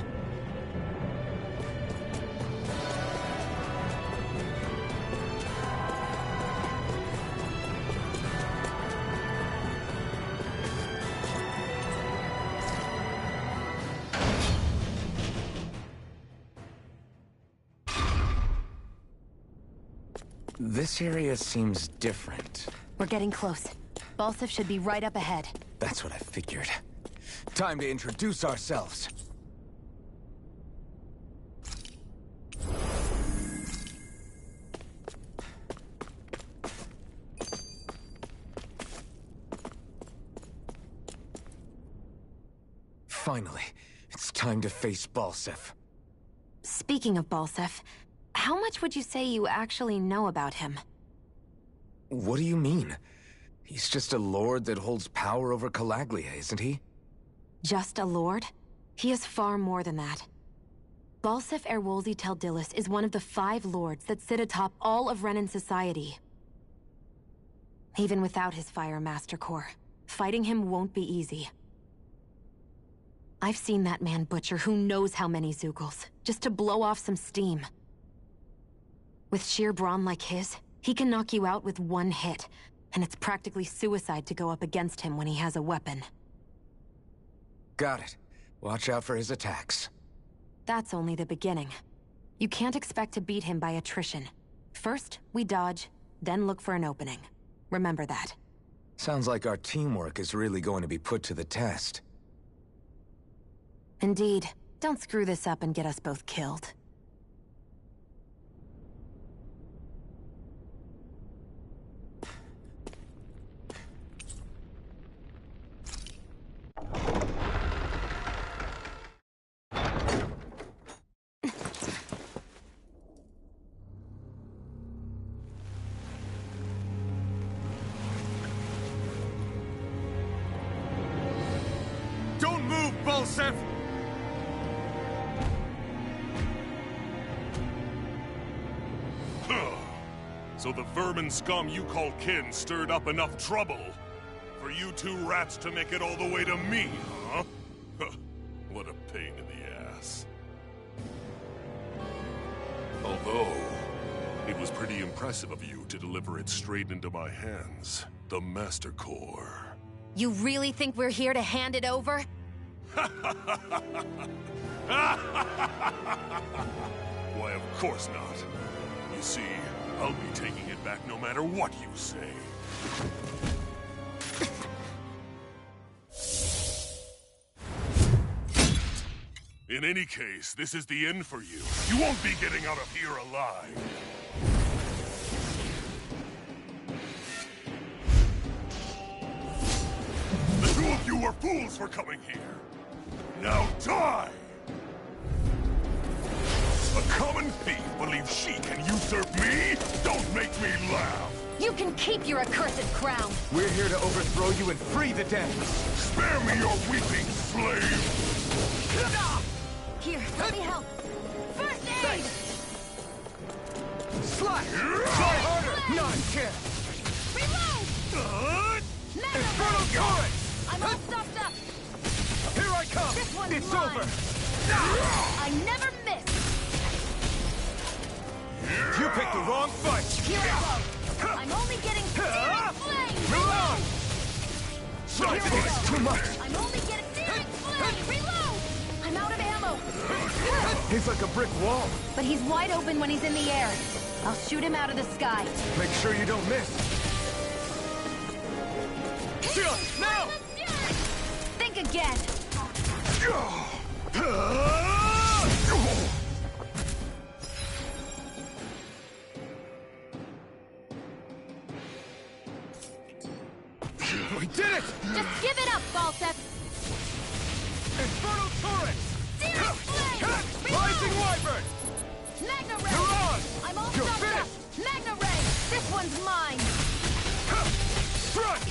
This area seems different. We're getting close. Balsif should be right up ahead. That's what I figured. Time to introduce ourselves. Finally, it's time to face Balsif. Speaking of Balsif, how much would you say you actually know about him? What do you mean? He's just a lord that holds power over Calaglia, isn't he? Just a lord? He is far more than that. Balsif Erwolzi Teldilis is one of the 5 lords that sit atop all of Renan society. Even without his Fire Master Core, fighting him won't be easy. I've seen that man butcher who knows how many Zoogles, just to blow off some steam. With sheer brawn like his, he can knock you out with one hit, and it's practically suicide to go up against him when he has a weapon. Got it. Watch out for his attacks. That's only the beginning. You can't expect to beat him by attrition. First, we dodge, then look for an opening. Remember that. Sounds like our teamwork is really going to be put to the test. Indeed. Don't screw this up and get us both killed. Don't move, Balsif! So the vermin scum you call kin stirred up enough trouble for you 2 rats to make it all the way to me, huh? What a pain in the ass. Although, it was pretty impressive of you to deliver it straight into my hands. The Master Core. You really think we're here to hand it over? Why, of course not. You see, I'll be taking it back no matter what you say. In any case, this is the end for you. You won't be getting out of here alive. The 2 of you were fools for coming here. Now die! A common thief believes she can usurp me? Don't make me laugh! You can keep your accursed crown! We're here to overthrow you and free the dead! Spare me your weeping, slave! Here, let me help! First aid! Slash! Try harder! Not a chance! Reload! Infernal Torrent! I'm all stuffed up! Here I come! This one's it's mine. over! I never miss! You picked the wrong fight! Here I go! I'm only getting searing flame! Reload! It's too much! I'm only getting searing flame! Reload! I'm out of ammo! He's like a brick wall. But he's wide open when he's in the air. I'll shoot him out of the sky. Make sure you don't miss. Now! Think again! We did it! Just give it up, Balsif! Infernal turret! Searing flame! Rising wyvern! Magna ray! You're on! I'm all You're stopped up! finished! Magna ray! This one's mine! Strike!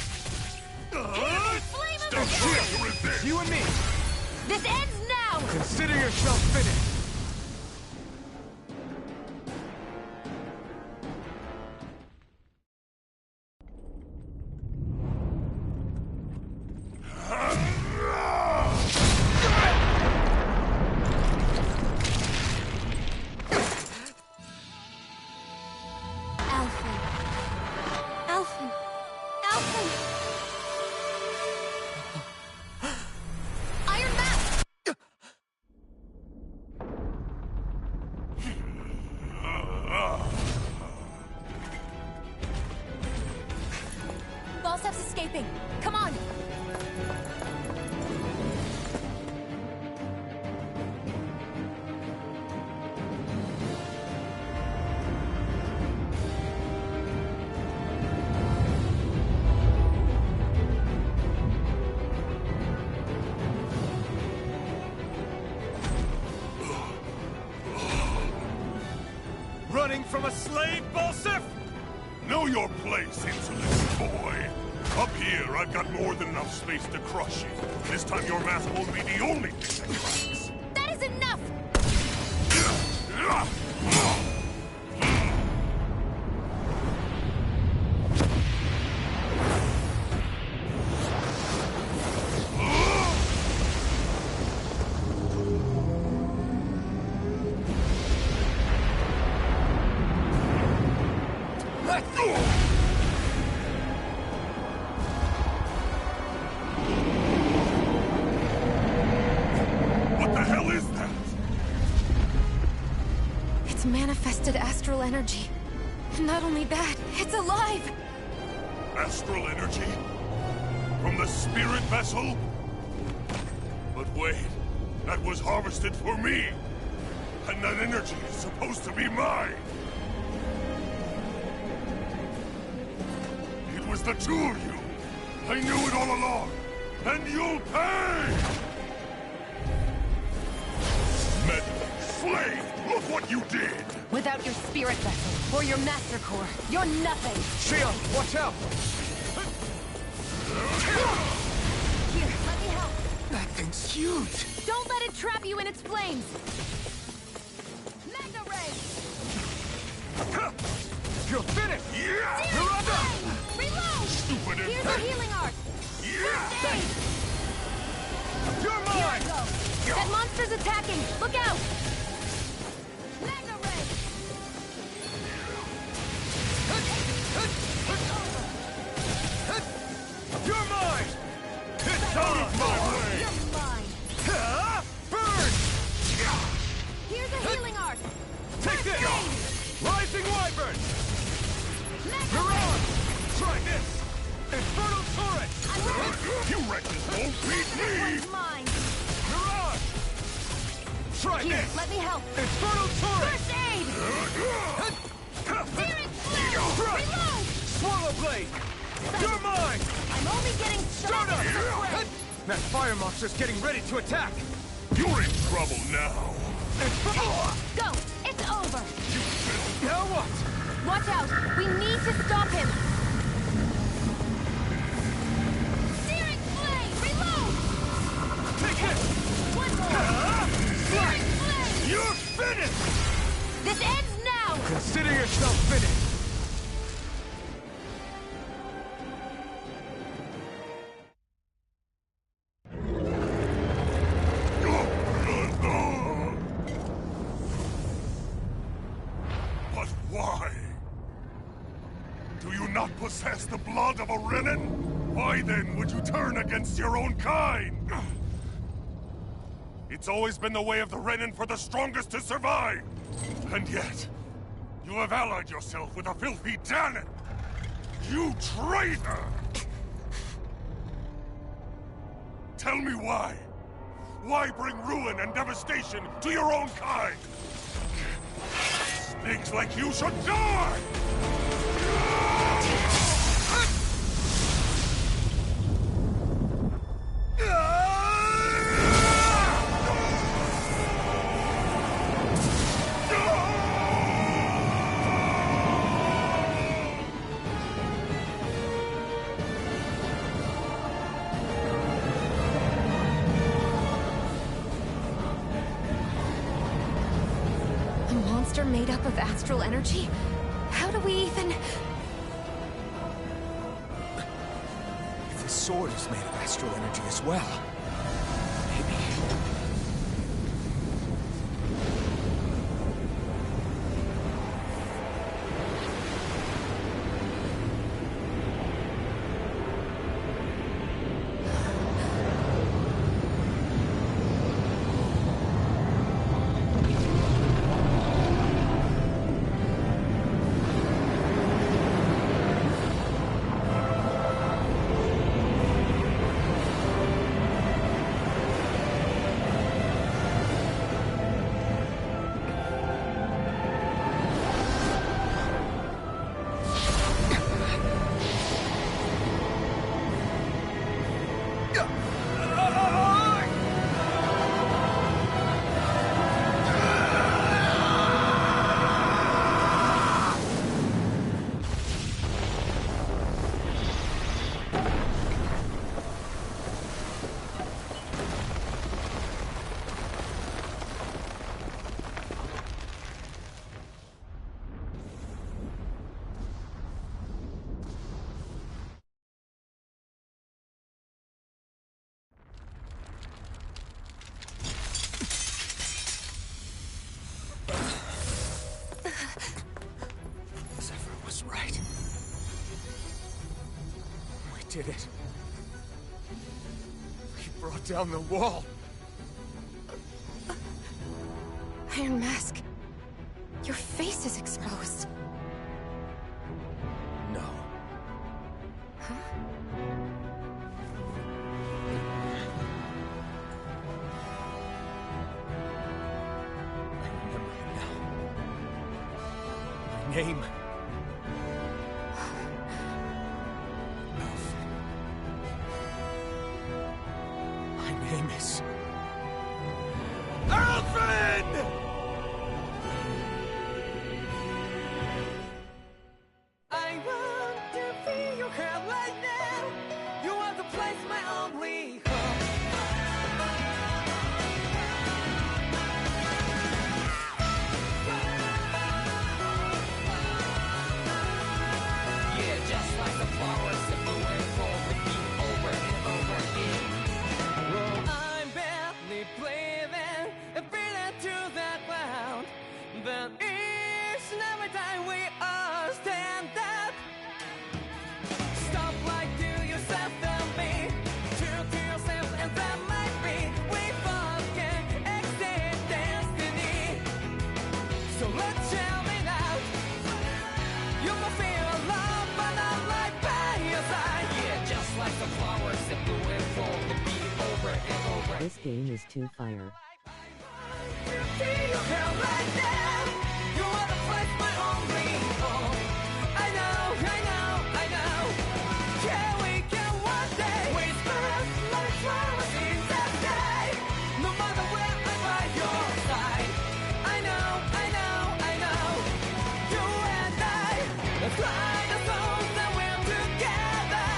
Flame of Shield! You and me! This ends now! Consider yourself finished! Alphen. Alphen. Alphen! Iron Mask! Falstaff's escaping. Come on! Running from a slave, Balsif? Know your place, insolent boy. Up here, I've got more than enough space to crush you. This time your mask won't be the only thing that cracks. That is enough! What the hell is that? It's manifested astral energy. Not only that, it's alive! Astral energy? From the spirit vessel? But wait, that was harvested for me! And that energy is supposed to be mine! It was the two of you! I knew it all along! And you'll pay! Meddling slave! Look what you did! Without your spirit vessel, or your master core, you're nothing! Shield, watch out! Here, let me help. That thing's huge! Don't let it trap you in its flames! Magna ray! You're finished! Yeah! You're under! Reload! Stupid Here's a healing art! First aid! You're Here I mine! go! That monster's attacking! Look out! Magna ray! You're mine! It's out of my way! You're mine! Burn! Here's a healing art! Take this! Rising wyvern! Magna You're ray! on! Try this! Infernal turret! You wretches won't beat This me! one's mine! You're on! Try Here, this! let me help! Infernal turret! First aid! Searing flame! Strike! Reload! Swallow blade! You're mine! I'm only getting started! Start up! That fire monster's getting ready to attack! You're in trouble now! Go! It's over! Now what? Watch out! We need to stop him! Searing flame! Reload! Take it! One more! Searing flame! You're finished! This ends now! Consider yourself finished! But why? Do you not possess the blood of a Renin? Why then would you turn against your own kind? It's always been the way of the Renin for the strongest to survive! And yet, you have allied yourself with a filthy Danon! You traitor! Tell me why? Why bring ruin and devastation to your own kind? Snakes like you should die! are made up of astral energy? How do we even... If the sword is made of astral energy as well, maybe... Did it. We brought down the wall. Iron Mask, your face is exposed. No. Huh? I remember it now. My name. My name is... Alfred! I want to feel your hand right now. You want to place my only hope. Yeah, just like the flowers that bloom and fall with me over and over again. I'm barely breathing and breathing to that ground. But each and every time we all stand up, stop like to yourself and me, true to yourself, and that might be we both can exceed destiny. So let's shout it out. You must feel love, but I'm right by your side. Yeah, just like the flowers that bloom and fall with me over and over. This game is too fire. You feel hell right now. You wanna place my only hope. I know, I know, I know. Yeah, we can one day. We spread like flowers in the sky. No matter where I'm by your side. I know, I know, I know. You and I, let's fly the souls that we're together.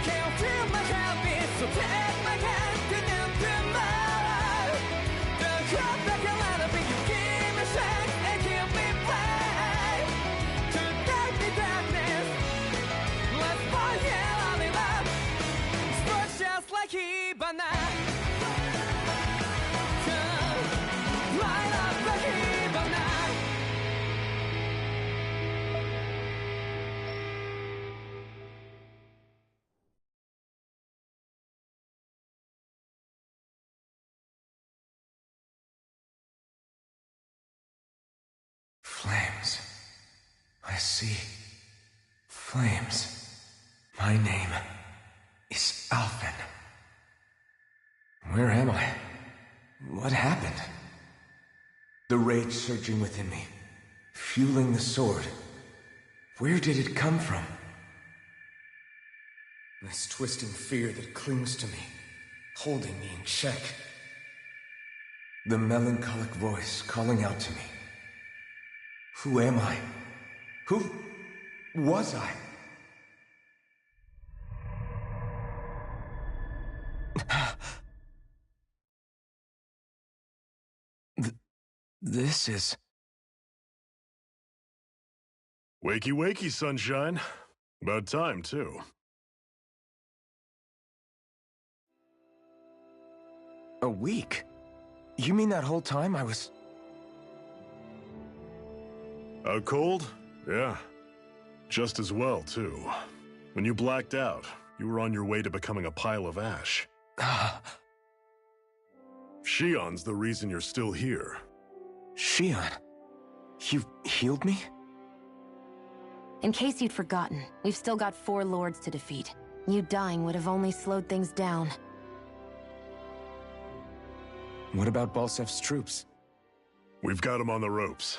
Can't feel my heartbeat, so take my hand to them tomorrow. The crowd that can let it be, you give me strength and give me faith. To take the darkness, let's fall here on in love. Spark just like Hibana. Light up like Hibana. Flames. I see. Flames. My name is Alvin. Where am I? What happened? The rage surging within me, fueling the sword. Where did it come from? This twisting fear that clings to me, holding me in check. The melancholic voice calling out to me. Who am I? Who was I? This is... Wakey wakey, sunshine. About time, too. A week? You mean that whole time I was... Out cold? Yeah. Just as well, too. When you blacked out, you were on your way to becoming a pile of ash. Shion's the reason you're still here. Shion? You healed me? In case you'd forgotten, we've still got 4 lords to defeat. You dying would have only slowed things down. What about Balsef's troops? We've got them on the ropes.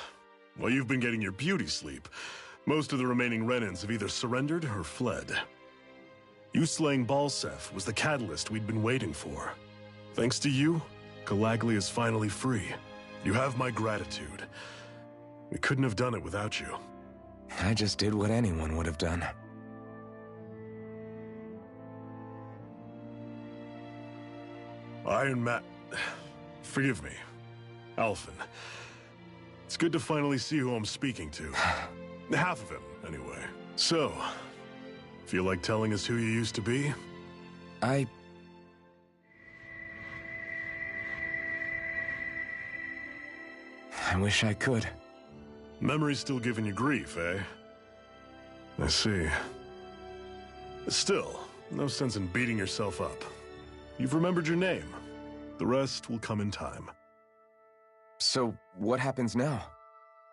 While you've been getting your beauty sleep, most of the remaining Renans have either surrendered or fled. You slaying Balsef was the catalyst we'd been waiting for. Thanks to you, Galagly is finally free. You have my gratitude. We couldn't have done it without you. I just did what anyone would have done. Forgive me. Alphen. It's good to finally see who I'm speaking to. Half of him, anyway. So, feel like telling us who you used to be? I wish I could. Memory's still giving you grief, eh? I see. Still, no sense in beating yourself up. You've remembered your name. The rest will come in time. So, what happens now?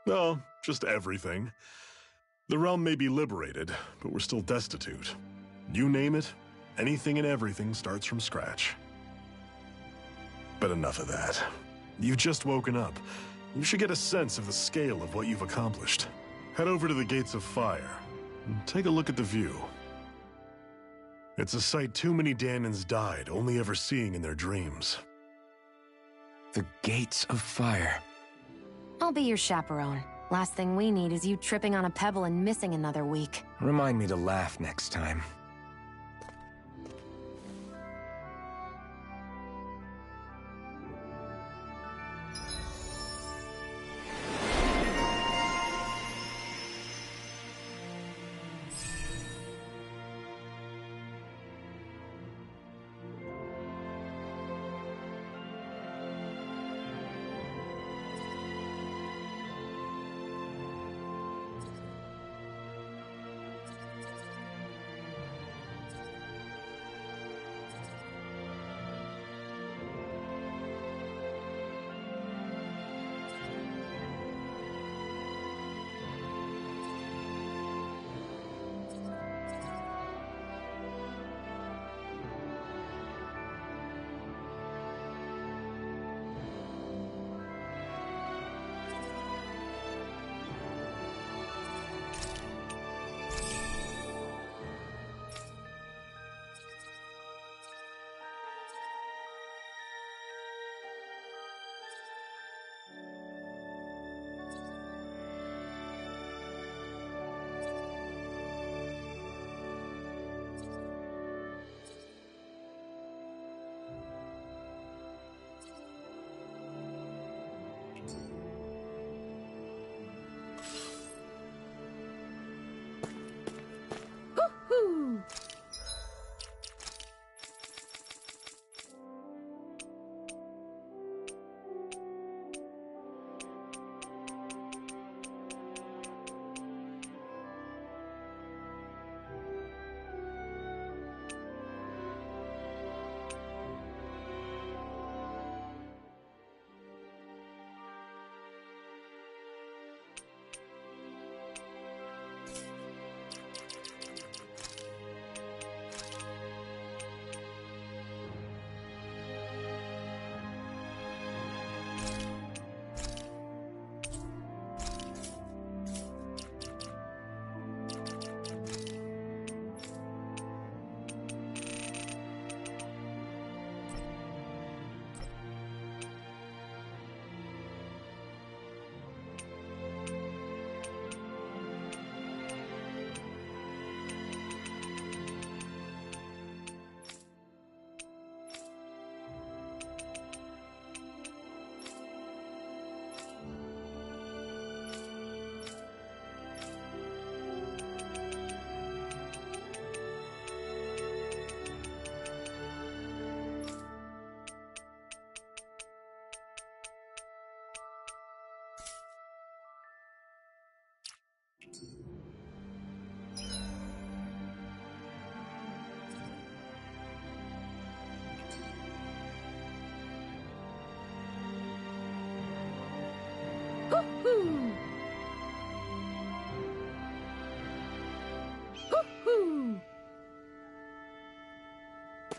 Oh, just everything. The realm may be liberated, but we're still destitute. You name it, anything and everything starts from scratch. But enough of that. You've just woken up. You should get a sense of the scale of what you've accomplished. Head over to the Gates of Fire, and take a look at the view. It's a sight too many Dahnans died only ever seeing in their dreams. The Gates of Fire. I'll be your chaperone. Last thing we need is you tripping on a pebble and missing another week. Remind me to laugh next time.